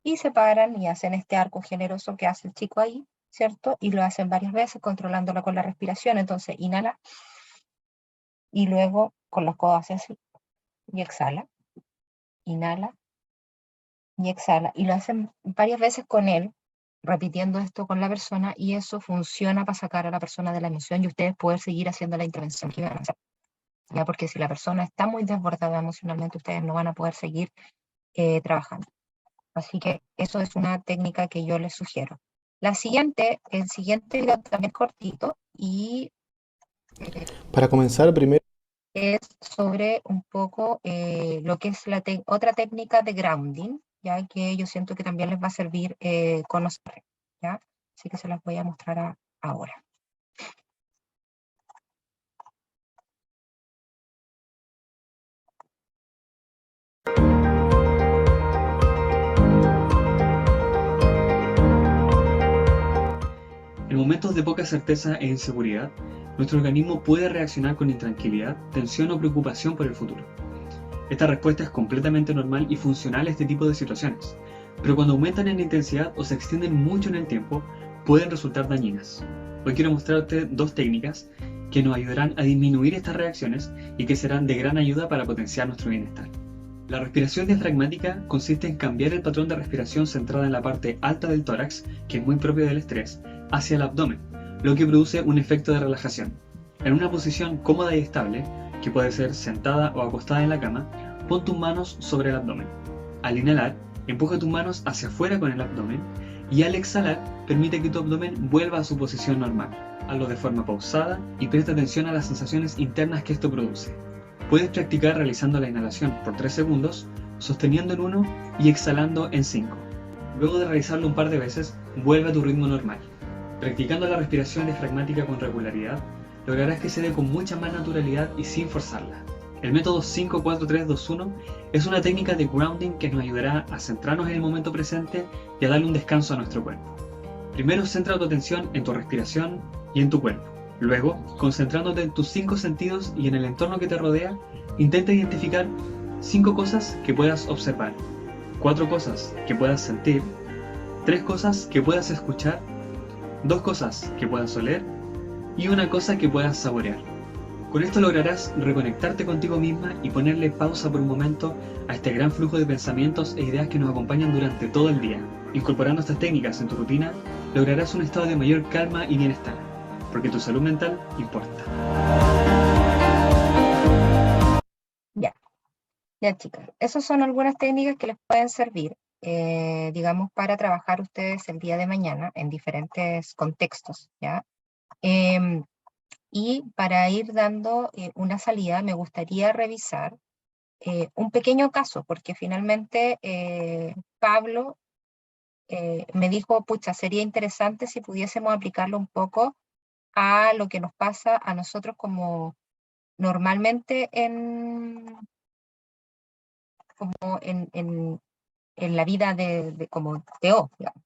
Y se paran y hacen este arco generoso que hace el chico ahí, ¿cierto? Y lo hacen varias veces controlándolo con la respiración. Entonces, inhala y luego con los codos hacia así y exhala, inhala y exhala. Y lo hacen varias veces con él, repitiendo esto con la persona, y eso funciona para sacar a la persona de la emoción y ustedes pueden seguir haciendo la intervención que iban a hacer. ¿Ya? Porque si la persona está muy desbordada emocionalmente, ustedes no van a poder seguir trabajando. Así que eso es una técnica que yo les sugiero. El siguiente video también es cortito y Para comenzar, primero es sobre un poco lo que es otra técnica de grounding, ya que yo siento que también les va a servir conocer, ¿ya? Así que se las voy a mostrar ahora. momentos de poca certeza e inseguridad, nuestro organismo puede reaccionar con intranquilidad, tensión o preocupación por el futuro. Esta respuesta es completamente normal y funcional a este tipo de situaciones, pero cuando aumentan en intensidad o se extienden mucho en el tiempo, pueden resultar dañinas. Hoy quiero mostrarte dos técnicas que nos ayudarán a disminuir estas reacciones y que serán de gran ayuda para potenciar nuestro bienestar. La respiración diafragmática consiste en cambiar el patrón de respiración centrada en la parte alta del tórax, que es muy propio del estrés, hacia el abdomen, lo que produce un efecto de relajación. En una posición cómoda y estable, que puede ser sentada o acostada en la cama, pon tus manos sobre el abdomen. Al inhalar, empuja tus manos hacia afuera con el abdomen y al exhalar, permite que tu abdomen vuelva a su posición normal. Hazlo de forma pausada y presta atención a las sensaciones internas que esto produce. Puedes practicar realizando la inhalación por 3 segundos, sosteniendo en 1 y exhalando en 5. Luego de realizarlo un par de veces, vuelve a tu ritmo normal. Practicando la respiración diafragmática con regularidad, lograrás que se dé con mucha más naturalidad y sin forzarla. El método 5-4-3-2-1 es una técnica de grounding que nos ayudará a centrarnos en el momento presente y a darle un descanso a nuestro cuerpo. Primero centra tu atención en tu respiración y en tu cuerpo. Luego, concentrándote en tus 5 sentidos y en el entorno que te rodea, intenta identificar 5 cosas que puedas observar, 4 cosas que puedas sentir, 3 cosas que puedas escuchar, 2 cosas que puedas oler y 1 cosa que puedas saborear. Con esto lograrás reconectarte contigo misma y ponerle pausa por un momento a este gran flujo de pensamientos e ideas que nos acompañan durante todo el día. Incorporando estas técnicas en tu rutina, lograrás un estado de mayor calma y bienestar, porque tu salud mental importa. Ya chicas, esas son algunas técnicas que les pueden servir, digamos, para trabajar ustedes el día de mañana en diferentes contextos, ¿ya? Y para ir dando una salida, me gustaría revisar un pequeño caso, porque finalmente Pablo me dijo, pucha, sería interesante si pudiésemos aplicarlo un poco a lo que nos pasa a nosotros como normalmente en la vida como TO, digamos.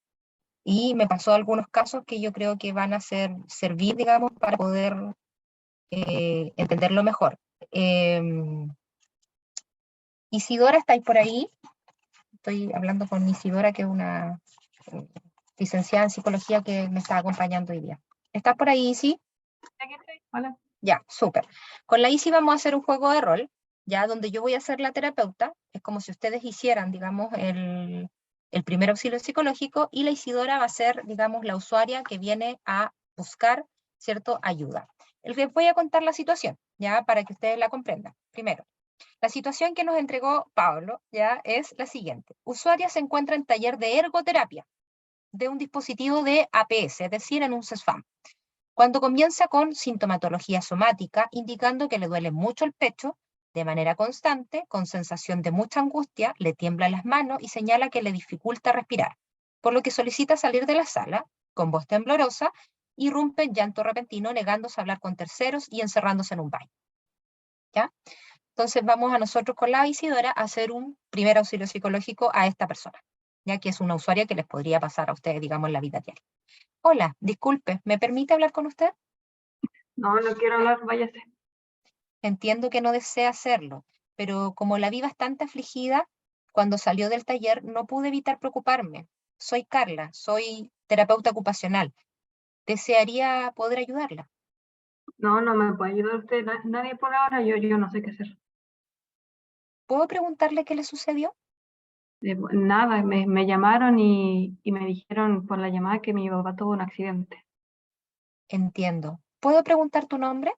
Y me pasó algunos casos que yo creo que van a servir, digamos, para poder entenderlo mejor. Isidora, ¿estáis por ahí? Estoy hablando con Isidora, que es una licenciada en psicología que me está acompañando hoy día. ¿Estás por ahí, Isi? Aquí estoy. Hola. Ya, súper. Con la Isi vamos a hacer un juego de rol, ya donde yo voy a ser la terapeuta. Es como si ustedes hicieran, digamos, el primer auxilio psicológico, y la Isidora va a ser, digamos, la usuaria que viene a buscar, ¿cierto?, ayuda. Les voy a contar la situación, ya, para que ustedes la comprendan. Primero, la situación que nos entregó Pablo, ya, es la siguiente. Usuaria se encuentra en taller de ergoterapia de un dispositivo de APS, es decir, en un CESFAM. Cuando comienza con sintomatología somática, indicando que le duele mucho el pecho, de manera constante, con sensación de mucha angustia, le tiemblan las manos y señala que le dificulta respirar, por lo que solicita salir de la sala, con voz temblorosa, irrumpe en llanto repentino, negándose a hablar con terceros y encerrándose en un baño. ¿Ya? Entonces vamos a nosotros con la Isidora a hacer un primer auxilio psicológico a esta persona, ya que es una usuaria que les podría pasar a ustedes, digamos, en la vida diaria. Hola, disculpe, ¿me permite hablar con usted? No, no quiero hablar, váyase. Entiendo que no desea hacerlo, pero como la vi bastante afligida, cuando salió del taller no pude evitar preocuparme. Soy Carla, soy terapeuta ocupacional. Desearía poder ayudarla. No, no me puede ayudar usted, nadie por ahora, yo no sé qué hacer. ¿Puedo preguntarle qué le sucedió? Nada, me llamaron y me dijeron por la llamada que mi papá tuvo un accidente. Entiendo. ¿Puedo preguntar tu nombre?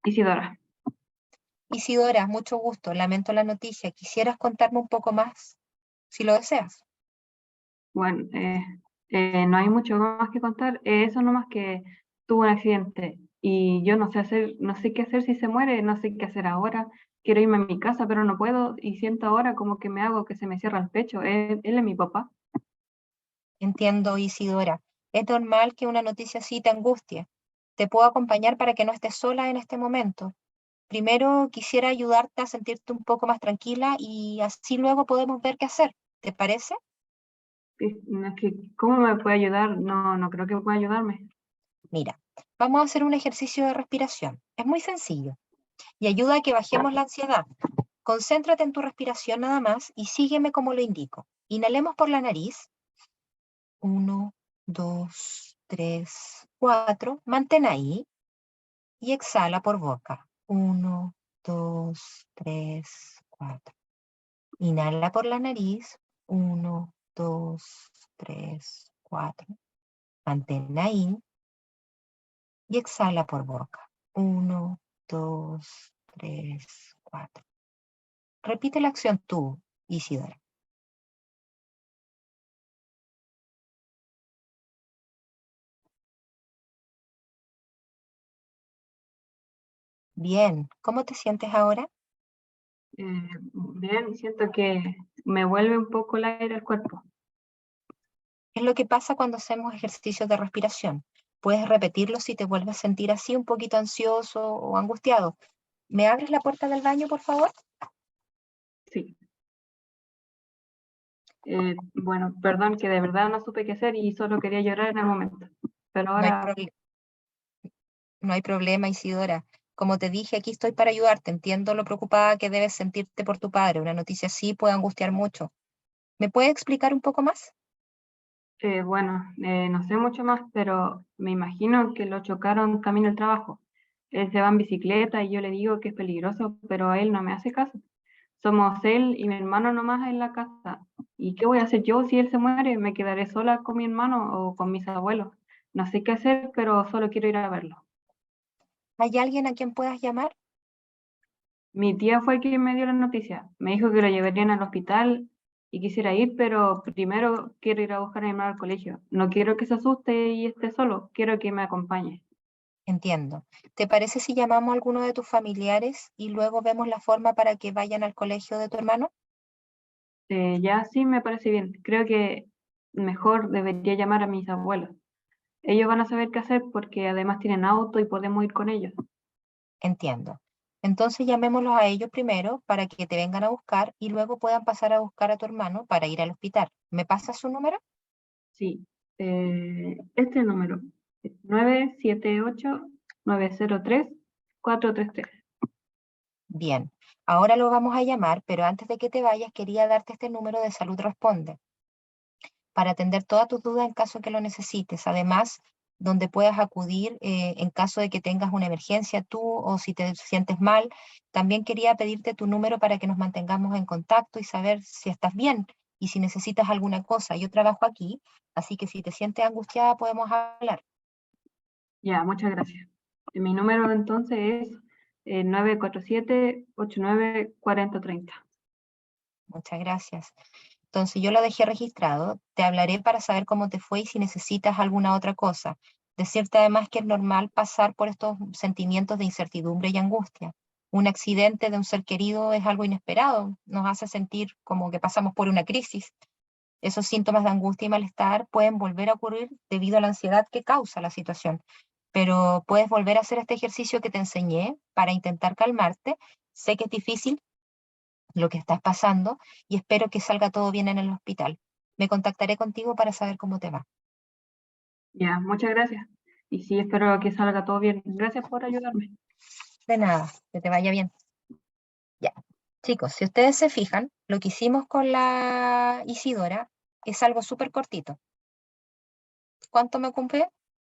Isidora. Isidora, mucho gusto. Lamento la noticia. ¿Quisieras contarme un poco más, si lo deseas? Bueno, no hay mucho más que contar, eso nomás que tuvo un accidente y yo no sé qué hacer si se muere, no sé qué hacer ahora. Quiero irme a mi casa, pero no puedo y siento ahora como que me hago que se me cierra el pecho. Él es mi papá. Entiendo, Isidora. Es normal que una noticia así te angustie. Te puedo acompañar para que no estés sola en este momento. Primero quisiera ayudarte a sentirte un poco más tranquila y así luego podemos ver qué hacer. ¿Te parece? No, es que, ¿cómo me puede ayudar? No, no creo que pueda ayudarme. Mira, vamos a hacer un ejercicio de respiración. Es muy sencillo y ayuda a que bajemos la ansiedad. Concéntrate en tu respiración nada más y sígueme como lo indico. Inhalemos por la nariz. 1, 2, 3, 4. Mantén ahí y exhala por boca. 1, 2, 3, 4. Inhala por la nariz. 1, 2, 3, 4. Mantén ahí y exhala por boca. 1, 2, 3, 4. Repite la acción tú, Isidora. Bien, ¿cómo te sientes ahora? Bien, siento que me vuelve un poco el aire al cuerpo. Es lo que pasa cuando hacemos ejercicios de respiración. Puedes repetirlo si te vuelves a sentir así un poquito ansioso o angustiado. ¿Me abres la puerta del baño, por favor? Sí. Bueno, perdón que de verdad no supe qué hacer y solo quería llorar en el momento. Pero No hay ahora, no hay problema, Isidora. Como te dije, aquí estoy para ayudarte. Entiendo lo preocupada que debes sentirte por tu padre. Una noticia así puede angustiar mucho. ¿Me puedes explicar un poco más? no sé mucho más, pero me imagino que lo chocaron camino al trabajo. Él se va en bicicleta y yo le digo que es peligroso, pero él no me hace caso. Somos él y mi hermano nomás en la casa. ¿Y qué voy a hacer yo si él se muere? ¿Me quedaré sola con mi hermano o con mis abuelos? No sé qué hacer, pero solo quiero ir a verlo. ¿Hay alguien a quien puedas llamar? Mi tía fue quien me dio la noticia. Me dijo que lo llevarían al hospital y quisiera ir, pero primero quiero ir a buscar a mi hermano al colegio. No quiero que se asuste y esté solo, quiero que me acompañe. Entiendo. ¿Te parece si llamamos a alguno de tus familiares y luego vemos la forma para que vayan al colegio de tu hermano? Ya sí me parece bien. Creo que mejor debería llamar a mis abuelos. Ellos van a saber qué hacer porque además tienen auto y podemos ir con ellos. Entiendo. Entonces llamémoslos a ellos primero para que te vengan a buscar y luego puedan pasar a buscar a tu hermano para ir al hospital. ¿Me pasas su número? Sí, este número, 978-903-433. Bien. Ahora lo vamos a llamar, pero antes de que te vayas quería darte este número de Salud Responde para atender todas tus dudas en caso que lo necesites. Además, donde puedas acudir en caso de que tengas una emergencia tú o si te sientes mal. También quería pedirte tu número para que nos mantengamos en contacto y saber si estás bien y si necesitas alguna cosa. Yo trabajo aquí, así que si te sientes angustiada podemos hablar. Ya, muchas gracias. Mi número entonces es 947-89-4030. Muchas gracias. Entonces yo lo dejé registrado, te hablaré para saber cómo te fue y si necesitas alguna otra cosa. Decirte además que es normal pasar por estos sentimientos de incertidumbre y angustia. Un accidente de un ser querido es algo inesperado, nos hace sentir como que pasamos por una crisis. Esos síntomas de angustia y malestar pueden volver a ocurrir debido a la ansiedad que causa la situación, pero puedes volver a hacer este ejercicio que te enseñé para intentar calmarte. Sé que es difícil lo que estás pasando y espero que salga todo bien en el hospital. Me contactaré contigo para saber cómo te va. Ya, muchas gracias. Y sí, espero que salga todo bien. Gracias por ayudarme. De nada, que te vaya bien. Ya. Chicos, si ustedes se fijan, lo que hicimos con la Isidora es algo súper cortito. ¿Cuánto me ocupé?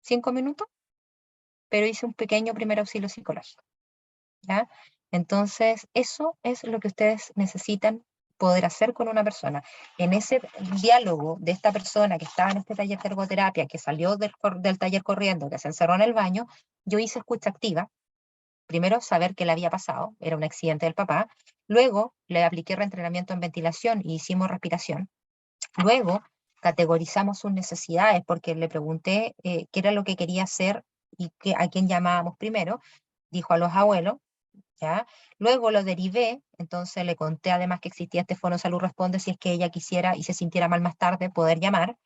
5 minutos, pero hice un pequeño primer auxilio psicológico. ¿Ya? Entonces, eso es lo que ustedes necesitan poder hacer con una persona. En ese diálogo de esta persona que estaba en este taller de ergoterapia, que salió del taller corriendo, que se encerró en el baño, yo hice escucha activa. Primero, saber qué le había pasado, era un accidente del papá. Luego, le apliqué reentrenamiento en ventilación y hicimos respiración. Luego, categorizamos sus necesidades porque le pregunté qué era lo que quería hacer y a quién llamábamos primero. Dijo a los abuelos. ¿Ya? Luego lo derivé, entonces le conté además que existía este Fono Salud Responde si es que ella quisiera y se sintiera mal más tarde poder llamar.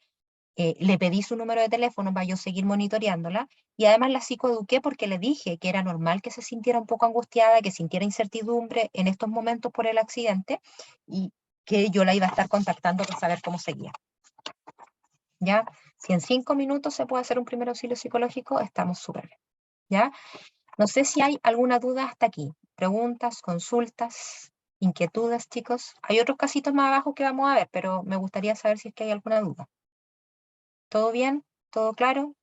Le pedí su número de teléfono para yo seguir monitoreándola y además la psicoeduqué porque le dije que era normal que se sintiera un poco angustiada, que sintiera incertidumbre en estos momentos por el accidente y que yo la iba a estar contactando para saber cómo seguía. ¿Ya? Si en 5 minutos se puede hacer un primer auxilio psicológico, estamos súper bien, ¿ya? No sé si hay alguna duda hasta aquí. Preguntas, consultas, inquietudes, chicos. Hay otros casitos más abajo que vamos a ver, pero me gustaría saber si es que hay alguna duda. ¿Todo bien? ¿Todo claro?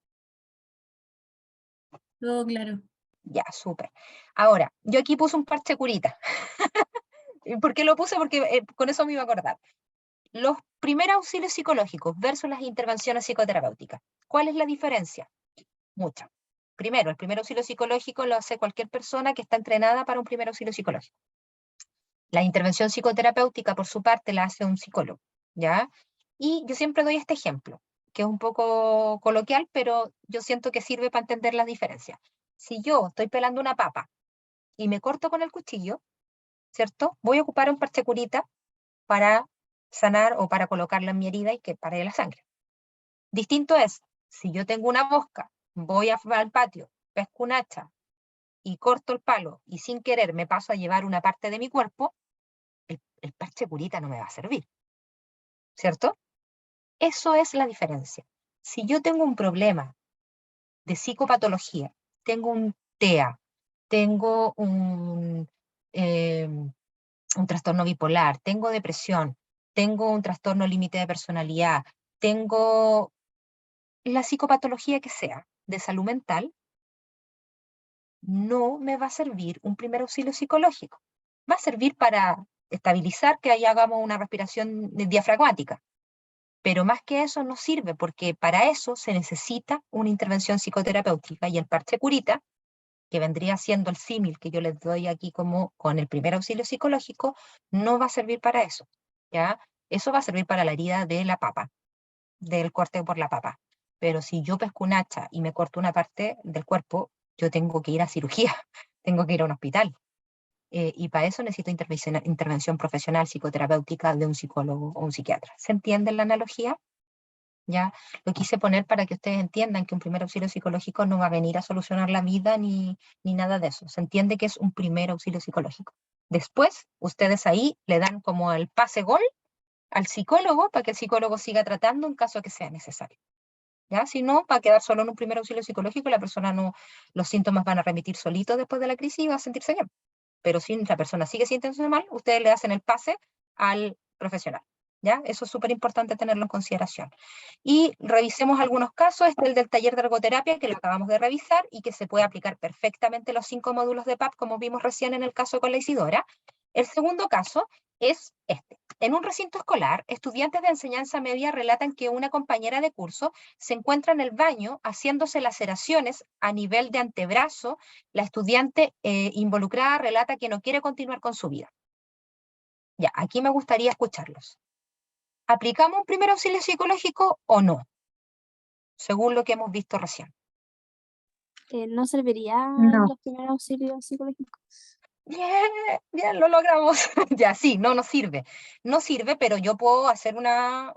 Todo claro. Ya, súper. Ahora, yo aquí puse un parche curita. ¿Por qué lo puse? Porque con eso me iba a acordar. Los primeros auxilios psicológicos versus las intervenciones psicoterapéuticas. ¿Cuál es la diferencia? Mucha. Primero, el primer auxilio psicológico lo hace cualquier persona que está entrenada para un primer auxilio psicológico. La intervención psicoterapéutica, por su parte, la hace un psicólogo, ¿ya? Y yo siempre doy este ejemplo, que es un poco coloquial, pero yo siento que sirve para entender las diferencias. Si yo estoy pelando una papa y me corto con el cuchillo, ¿cierto? Voy a ocupar un parche curita para sanar o para colocarla en mi herida y que pare la sangre. Distinto es, si yo tengo una mosca, voy al patio, pesco un hacha y corto el palo y sin querer me paso a llevar una parte de mi cuerpo, el parche curita no me va a servir, ¿cierto? Eso es la diferencia. Si yo tengo un problema de psicopatología, tengo un TEA, tengo un trastorno bipolar, tengo depresión, tengo un trastorno límite de personalidad, tengo la psicopatología que sea de salud mental, no me va a servir un primer auxilio psicológico. Va a servir para estabilizar que ahí hagamos una respiración diafragmática. Pero más que eso no sirve, porque para eso se necesita una intervención psicoterapéutica y el parche curita, que vendría siendo el símil que yo les doy aquí como con el primer auxilio psicológico, no va a servir para eso, ¿ya? Eso va a servir para la herida de la papa, del corte por la papa. Pero si yo pesco un hacha y me corto una parte del cuerpo, yo tengo que ir a cirugía, tengo que ir a un hospital. Y para eso necesito intervención profesional psicoterapéutica de un psicólogo o un psiquiatra. ¿Se entiende la analogía? Ya lo quise poner para que ustedes entiendan que un primer auxilio psicológico no va a venir a solucionar la vida ni nada de eso. Se entiende que es un primer auxilio psicológico. Después, ustedes ahí le dan como el pase gol al psicólogo para que el psicólogo siga tratando en caso que sea necesario. ¿Ya? Si no, va a quedar solo en un primer auxilio psicológico y la persona no, los síntomas van a remitir solitos después de la crisis y va a sentirse bien. Pero si la persona sigue sintiéndose mal, ustedes le hacen el pase al profesional. ¿Ya? Eso es súper importante tenerlo en consideración. Y revisemos algunos casos, el del taller de ergoterapia que lo acabamos de revisar y que se puede aplicar perfectamente los 5 módulos de PAP, como vimos recién en el caso con la Isidora. El segundo caso es este. En un recinto escolar, estudiantes de enseñanza media relatan que una compañera de curso se encuentra en el baño haciéndose laceraciones a nivel de antebrazo. La estudiante involucrada relata que no quiere continuar con su vida. Ya, aquí me gustaría escucharlos. ¿Aplicamos un primer auxilio psicológico o no? Según lo que hemos visto recién. ¿No servirían No. los primeros auxilios psicológicos? Bien, lo logramos. Ya, sí, no sirve. No sirve, pero yo puedo hacer una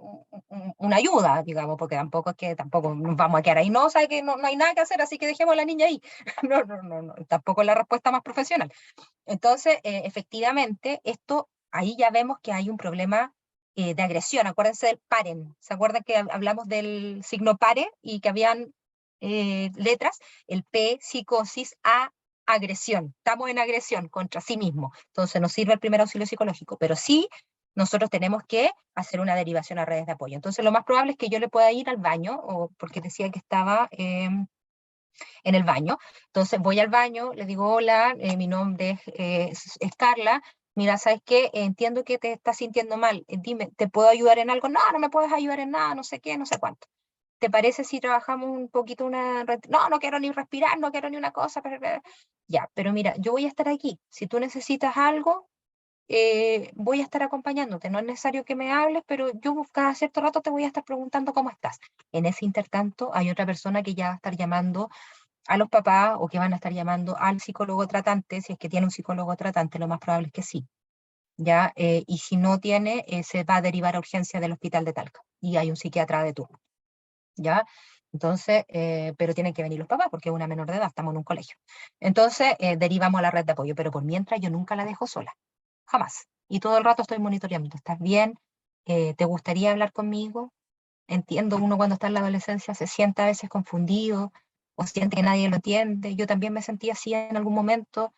ayuda, digamos, porque tampoco nos vamos a quedar ahí. No, sabe que no hay nada que hacer, así que dejemos a la niña ahí. No, tampoco es la respuesta más profesional. Entonces, efectivamente, ahí ya vemos que hay un problema de agresión. Acuérdense del paren. ¿Se acuerdan que hablamos del signo pare y que habían letras? El P, psicosis, A, agresión. Estamos en agresión contra sí mismo. Entonces nos sirve el primer auxilio psicológico, pero sí nosotros tenemos que hacer una derivación a redes de apoyo. Entonces lo más probable es que yo le pueda ir al baño, porque decía que estaba en el baño. Entonces voy al baño, le digo hola, mi nombre es Carla. Mira, ¿sabes qué? Entiendo que te estás sintiendo mal. Dime, ¿te puedo ayudar en algo? No, no me puedes ayudar en nada, no sé qué, no sé cuánto. ¿Te parece si trabajamos un poquito no quiero ni respirar, no quiero ni una cosa. Ya, pero mira, yo voy a estar aquí. Si tú necesitas algo, voy a estar acompañándote. No es necesario que me hables, pero yo cada cierto rato te voy a estar preguntando cómo estás. En ese intertanto, hay otra persona que ya va a estar llamando a los papás o que van a estar llamando al psicólogo tratante. Si es que tiene un psicólogo tratante, lo más probable es que sí. ¿Ya? Y si no tiene, se va a derivar a urgencia del hospital de Talca. Y hay un psiquiatra de turno. ¿Ya? Entonces, pero tienen que venir los papás porque es una menor de edad, estamos en un colegio. Entonces, derivamos a la red de apoyo, pero por mientras yo nunca la dejo sola, jamás. Y todo el rato estoy monitoreando, ¿estás bien? ¿Te gustaría hablar conmigo? entiendo, uno cuando está en la adolescencia se siente a veces confundido, o siente que nadie lo entiende. Yo también me sentí así en algún momento.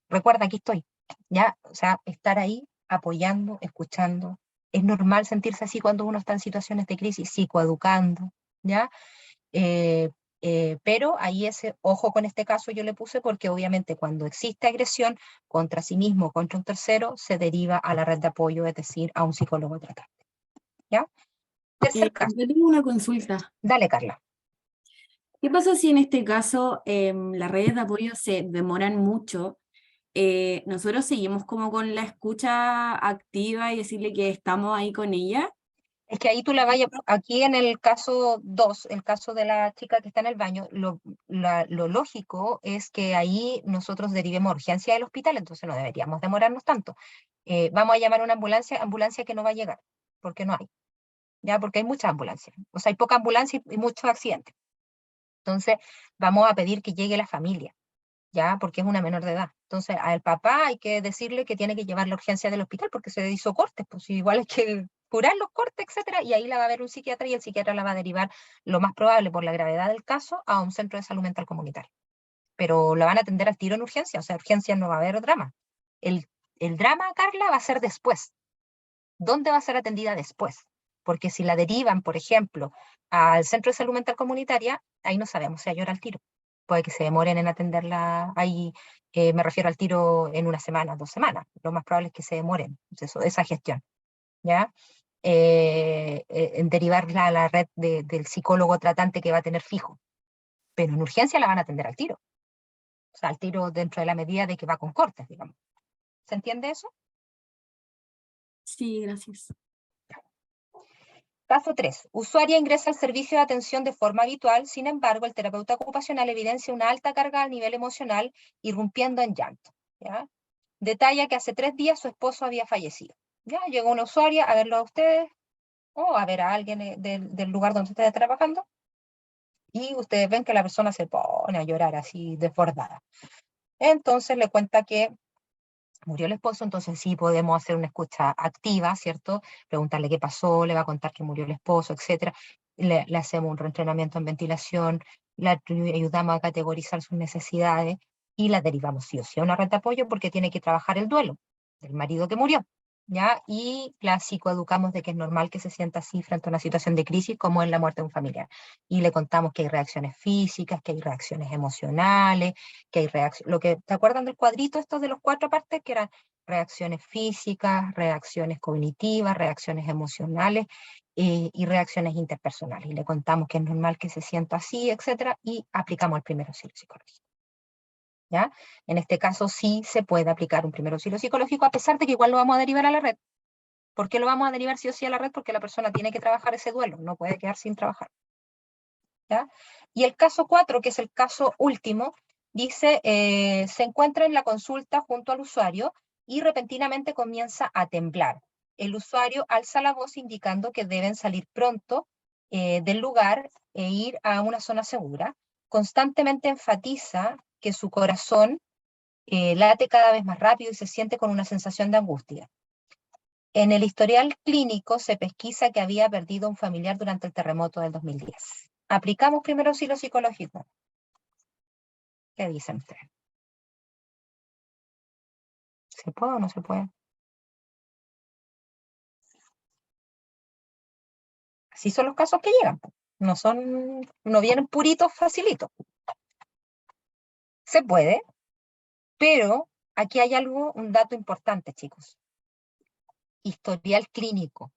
Recuerda, aquí estoy, ¿ya? O sea, estar ahí apoyando, escuchando. Es normal sentirse así cuando uno está en situaciones de crisis, psicoeducando, ¿ya? Pero ahí ese ojo con este caso yo le puse porque obviamente cuando existe agresión contra sí mismo, contra un tercero, se deriva a la red de apoyo, es decir, a un psicólogo tratante, ¿ya? Tercer caso. Yo tengo una consulta. Dale, Carla. ¿Qué pasa si en este caso las redes de apoyo se demoran mucho? Nosotros seguimos como con la escucha activa y decirle que estamos ahí con ella. Es que ahí tú la vayas, aquí en el caso 2, el caso de la chica que está en el baño, lo lógico es que ahí nosotros derivemos urgencia del hospital, entonces no deberíamos demorarnos tanto. Vamos a llamar a una ambulancia que no va a llegar, porque no hay, ya, porque hay muchas ambulancias, o sea, hay poca ambulancia y muchos accidentes. Entonces, vamos a pedir que llegue la familia, ya, porque es una menor de edad. Entonces, al papá hay que decirle que tiene que llevar la urgencia del hospital porque se hizo cortes, pues igual hay que curar los cortes, etcétera, y ahí la va a ver un psiquiatra y el psiquiatra la va a derivar, lo más probable por la gravedad del caso, a un centro de salud mental comunitario. Pero la van a atender al tiro en urgencia, o sea, urgencia no va a haber drama. El drama, Carla, va a ser después. ¿Dónde va a ser atendida después? Porque si la derivan, por ejemplo, al centro de salud mental comunitaria, ahí no sabemos si hay hora al tiro. Puede que se demoren en atenderla ahí, me refiero al tiro en 1 semana, 2 semanas. Lo más probable es que se demoren esa gestión, ¿ya? En derivarla a la red del psicólogo tratante que va a tener fijo. Pero en urgencia la van a atender al tiro. O sea, al tiro dentro de la medida de que va con cortes, digamos. ¿Se entiende eso? Sí, gracias. Caso 3. Usuaria ingresa al servicio de atención de forma habitual, sin embargo, el terapeuta ocupacional evidencia una alta carga a nivel emocional, irrumpiendo en llanto, ¿ya? Detalla que hace 3 días su esposo había fallecido. ¿Ya? Llegó una usuaria a verlo a ustedes, o a ver a alguien del lugar donde ustedes están trabajando, y ustedes ven que la persona se pone a llorar así desbordada. Entonces le cuenta que murió el esposo, entonces sí podemos hacer una escucha activa, ¿cierto? Preguntarle qué pasó, le va a contar que murió el esposo, etcétera. Le hacemos un reentrenamiento en ventilación, la ayudamos a categorizar sus necesidades y la derivamos sí o sí a una red de apoyo porque tiene que trabajar el duelo del marido que murió, ¿ya? Y la psicoeducamos de que es normal que se sienta así frente a una situación de crisis como es la muerte de un familiar. Y le contamos que hay reacciones físicas, que hay reacciones emocionales, que hay ¿te acuerdan del cuadrito estos de los 4 partes? Que eran reacciones físicas, reacciones cognitivas, reacciones emocionales y reacciones interpersonales. Y le contamos que es normal que se sienta así, etcétera, y aplicamos el primer auxilio psicológico. ¿Ya? En este caso sí se puede aplicar un primer auxilio psicológico, a pesar de que igual lo vamos a derivar a la red. ¿Por qué lo vamos a derivar sí o sí a la red? Porque la persona tiene que trabajar ese duelo, no puede quedar sin trabajar. ¿Ya? Y el caso 4, que es el caso último, dice, se encuentra en la consulta junto al usuario y repentinamente comienza a temblar. El usuario alza la voz indicando que deben salir pronto del lugar e ir a una zona segura. Constantemente enfatiza que su corazón late cada vez más rápido y se siente con una sensación de angustia. En el historial clínico se pesquisa que había perdido un familiar durante el terremoto del 2010. ¿Aplicamos primer auxilio psicológico? ¿Qué dicen ustedes? ¿Se puede o no se puede? Así son los casos que llegan. No vienen puritos, facilitos. Se puede, pero aquí hay un dato importante, chicos. Historial clínico.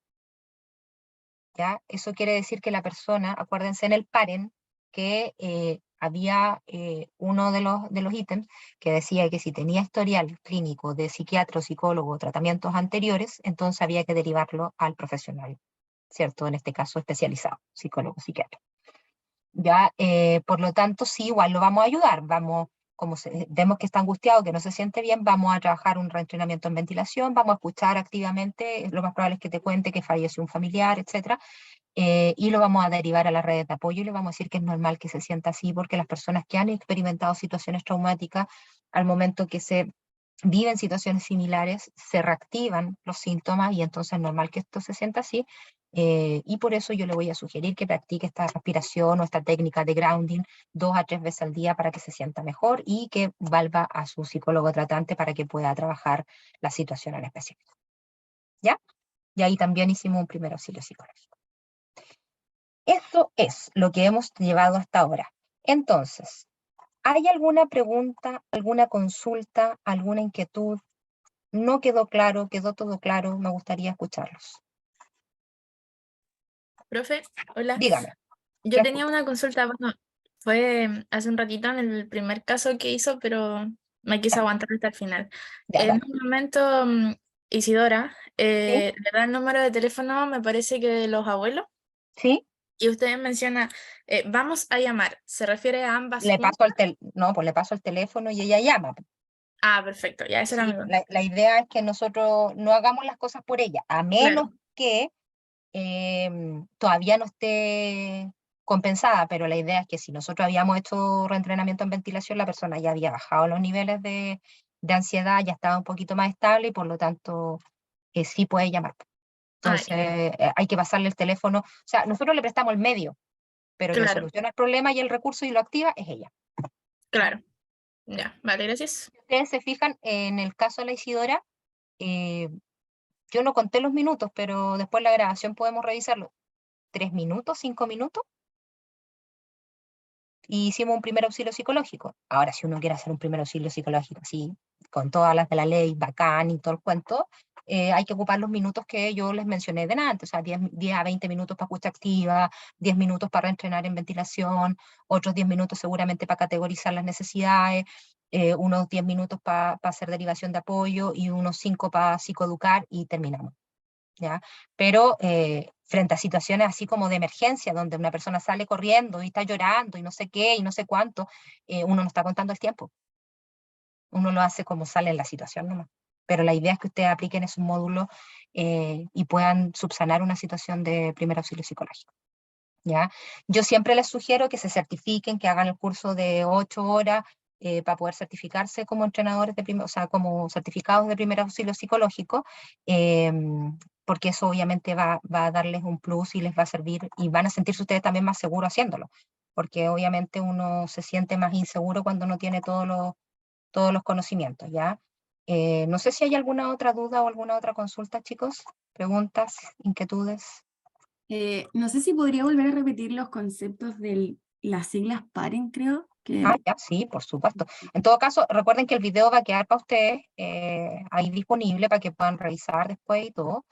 ¿Ya? Eso quiere decir que la persona, acuérdense en el PAREN, que había uno de los ítems que decía que si tenía historial clínico de psiquiatra, psicólogo, tratamientos anteriores, entonces había que derivarlo al profesional, ¿cierto? En este caso especializado, psicólogo, psiquiatra. Ya, por lo tanto, sí, igual lo vamos a ayudar, como vemos que está angustiado, que no se siente bien, vamos a trabajar un reentrenamiento en ventilación, vamos a escuchar activamente, lo más probable es que te cuente que falleció un familiar, etcétera, y lo vamos a derivar a las redes de apoyo y le vamos a decir que es normal que se sienta así, porque las personas que han experimentado situaciones traumáticas, al momento que se viven situaciones similares, se reactivan los síntomas y entonces es normal que esto se sienta así, Y por eso yo le voy a sugerir que practique esta respiración o esta técnica de grounding 2 a 3 veces al día para que se sienta mejor y que vuelva a su psicólogo tratante para que pueda trabajar la situación en específico. ¿Ya? Y ahí también hicimos un primer auxilio psicológico. Eso es lo que hemos llevado hasta ahora. Entonces, ¿hay alguna pregunta, alguna consulta, alguna inquietud? ¿No quedó claro? ¿Quedó todo claro? Me gustaría escucharlos. Profe, hola. Dígame. Yo ¿Qué tenía una consulta, bueno, fue hace un ratito en el primer caso que hizo, pero me quise aguantar hasta el final. Ya, En dale. un momento, Isidora, ¿Sí? le da el número de teléfono, me parece que de los abuelos, ¿Sí? y usted menciona, vamos a llamar, ¿se refiere a ambas Le juntas? paso no, pues le paso el teléfono y ella llama. Ah, perfecto, ya esa era mi Sí, duda. la idea es que nosotros no hagamos las cosas por ella, a menos Claro, que todavía no esté compensada, pero la idea es que si nosotros habíamos hecho reentrenamiento en ventilación, la persona ya había bajado los niveles de ansiedad, ya estaba un poquito más estable y por lo tanto sí puede llamar. Entonces ya, hay que pasarle el teléfono, o sea, nosotros le prestamos el medio, pero quien claro, soluciona el problema y el recurso y lo activa es ella. claro. Ya, vale, gracias. Si ustedes se fijan, en el caso de la Isidora, eh, yo no conté los minutos, pero después la grabación podemos revisarlo. 3 minutos, 5 minutos, y hicimos un primer auxilio psicológico. Ahora, si uno quiere hacer un primer auxilio psicológico, sí, con todas las de la ley, bacán y todo el cuento, hay que ocupar los minutos que yo les mencioné de antes, o sea, 10 a 20 minutos para escucha activa, 10 minutos para entrenar en ventilación, otros 10 minutos seguramente para categorizar las necesidades, unos 10 minutos para hacer derivación de apoyo y unos 5 para psicoeducar y terminamos. ¿Ya? Pero frente a situaciones así como de emergencia, donde una persona sale corriendo y está llorando y no sé qué y no sé cuánto, uno no está contando el tiempo. Uno lo hace como sale en la situación nomás. Pero la idea es que ustedes apliquen esos módulos y puedan subsanar una situación de primer auxilio psicológico. ¿Ya? Yo siempre les sugiero que se certifiquen, que hagan el curso de 8 horas para poder certificarse como entrenadores de o sea, como certificados de primer auxilio psicológico, porque eso obviamente va a darles un plus y les va a servir y van a sentirse ustedes también más seguros haciéndolo, porque obviamente uno se siente más inseguro cuando no tiene todos los conocimientos, ¿ya? No sé si hay alguna otra duda o alguna otra consulta, chicos, preguntas, inquietudes. No sé si podría volver a repetir los conceptos de las siglas PAREN, creo que... Ah, ya, sí, por supuesto. En todo caso, recuerden que el video va a quedar para ustedes ahí disponible para que puedan revisar después y todo.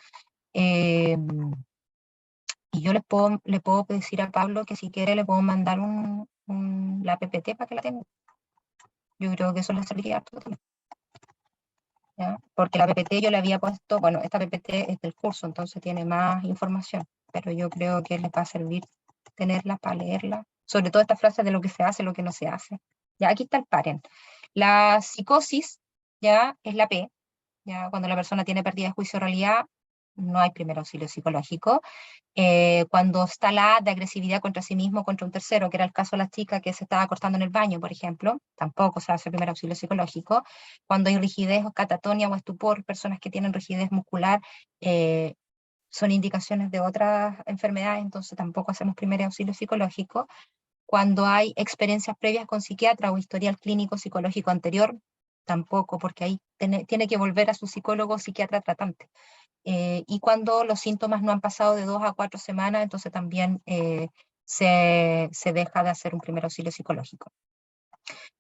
Eh, y yo le puedo decir a Pablo que si quiere le puedo mandar la PPT para que la tenga. Yo creo que eso le serviría harto también, ¿ya? Porque la PPT yo le había puesto, bueno, esta PPT es del curso, entonces tiene más información, pero yo creo que les va a servir tenerla para leerla, sobre todo estas frases de lo que se hace, lo que no se hace. Ya, aquí está el paren. La psicosis ya es la P, ya cuando la persona tiene pérdida de juicio de realidad, no hay primer auxilio psicológico. Cuando está la A de agresividad contra sí mismo, contra un tercero, que era el caso de la chica que se estaba cortando en el baño, por ejemplo, tampoco se hace primer auxilio psicológico. Cuando hay rigidez o catatonia o estupor, personas que tienen rigidez muscular, son indicaciones de otras enfermedades, entonces tampoco hacemos primer auxilio psicológico. Cuando hay experiencias previas con psiquiatra o historial clínico psicológico anterior, tampoco, porque ahí tiene que volver a su psicólogo o psiquiatra tratante. Y cuando los síntomas no han pasado de 2 a 4 semanas, entonces también se deja de hacer un primer auxilio psicológico.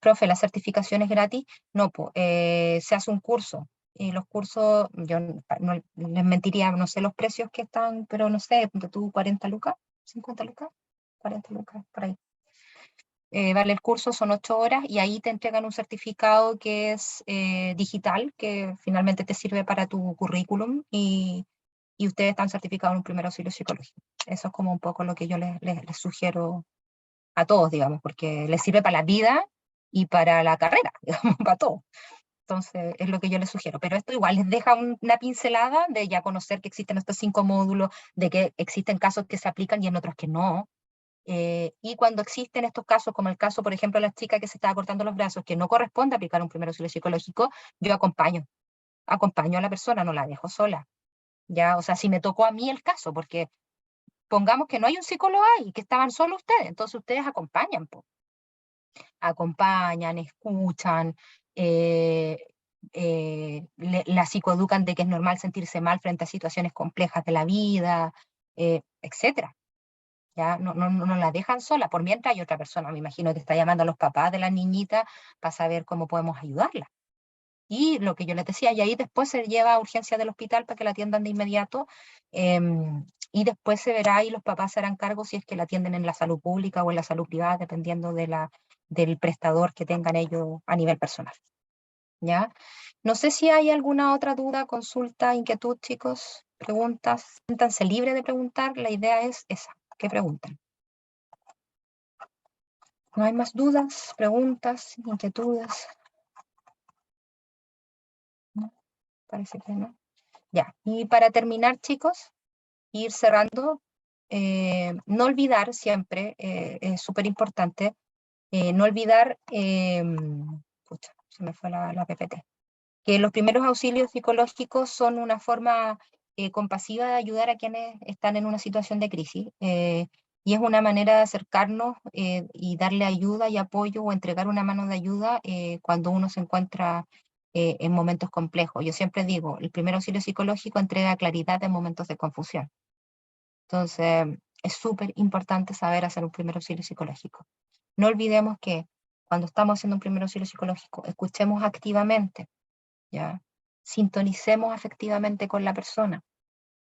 Profe, ¿la certificación es gratis? No, se hace un curso. Y los cursos, yo no les mentiría, no sé los precios que están, pero no sé, tú 40 lucas, 50 lucas, 40 lucas, por ahí. Vale, el curso son 8 horas y ahí te entregan un certificado que es digital, que finalmente te sirve para tu currículum y ustedes están certificados en un primer auxilio psicológico. Eso es como un poco lo que yo les sugiero a todos, digamos, porque les sirve para la vida y para la carrera, digamos, para todo. Entonces, es lo que yo les sugiero. Pero esto igual les deja una pincelada de ya conocer que existen estos 5 módulos, de que existen casos que se aplican y en otros que no. Y cuando existen estos casos, como el caso, por ejemplo, de la chica que se estaba cortando los brazos, que no corresponde aplicar un primer auxilio psicológico, yo acompaño a la persona, no la dejo sola. Ya, o sea, si me tocó a mí el caso, porque pongamos que no hay un psicólogo ahí, que estaban solo ustedes, entonces ustedes acompañan, po. Acompañan, escuchan, la psicoeducan de que es normal sentirse mal frente a situaciones complejas de la vida, etcétera. ¿Ya? No la dejan sola, por mientras hay otra persona, me imagino que está llamando a los papás de la niñita para saber cómo podemos ayudarla. Y lo que yo les decía, y ahí después se lleva a urgencias del hospital para que la atiendan de inmediato, y después se verá y los papás se harán cargo si es que la atienden en la salud pública o en la salud privada, dependiendo del prestador que tengan ellos a nivel personal. ¿Ya? No sé si hay alguna otra duda, consulta, inquietud, chicos, preguntas. Siéntanse libres de preguntar, la idea es esa, que pregunten. ¿No hay más dudas, preguntas, inquietudes? ¿No? Parece que no. Ya, y para terminar, chicos, ir cerrando, no olvidar siempre, es súper importante, no olvidar, pucha, se me fue la PPT, que los primeros auxilios psicológicos son una forma compasiva de ayudar a quienes están en una situación de crisis, y es una manera de acercarnos y darle ayuda y apoyo o entregar una mano de ayuda cuando uno se encuentra en momentos complejos. Yo siempre digo, el primer auxilio psicológico entrega claridad en momentos de confusión. Entonces, es súper importante saber hacer un primer auxilio psicológico. No olvidemos que cuando estamos haciendo un primer auxilio psicológico, escuchemos activamente, ¿ya? Sintonicemos afectivamente con la persona,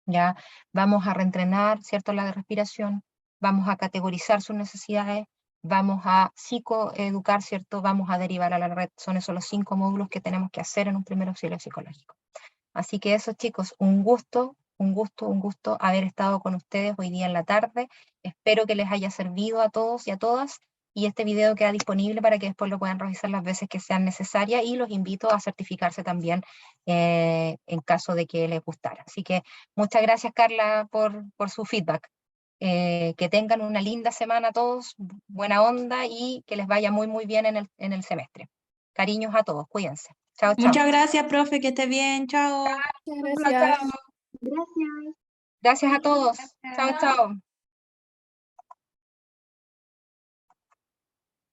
¿ya? Vamos a reentrenar, ¿cierto?, la respiración, vamos a categorizar sus necesidades, vamos a psicoeducar, ¿cierto?, vamos a derivar a la red. Son esos los 5 módulos que tenemos que hacer en un primer auxilio psicológico. Así que eso, chicos, un gusto haber estado con ustedes hoy día en la tarde. Espero que les haya servido a todos y a todas, y este video queda disponible para que después lo puedan revisar las veces que sean necesarias, y los invito a certificarse también en caso de que les gustara. Así que muchas gracias, Carla, por su feedback. Que tengan una linda semana todos, buena onda, y que les vaya muy, muy bien en el semestre. Cariños a todos, cuídense. Chao, chao. Muchas gracias, profe, que esté bien, chao. Muchas Chao, gracias. chao. Gracias a todos. Chao, chao.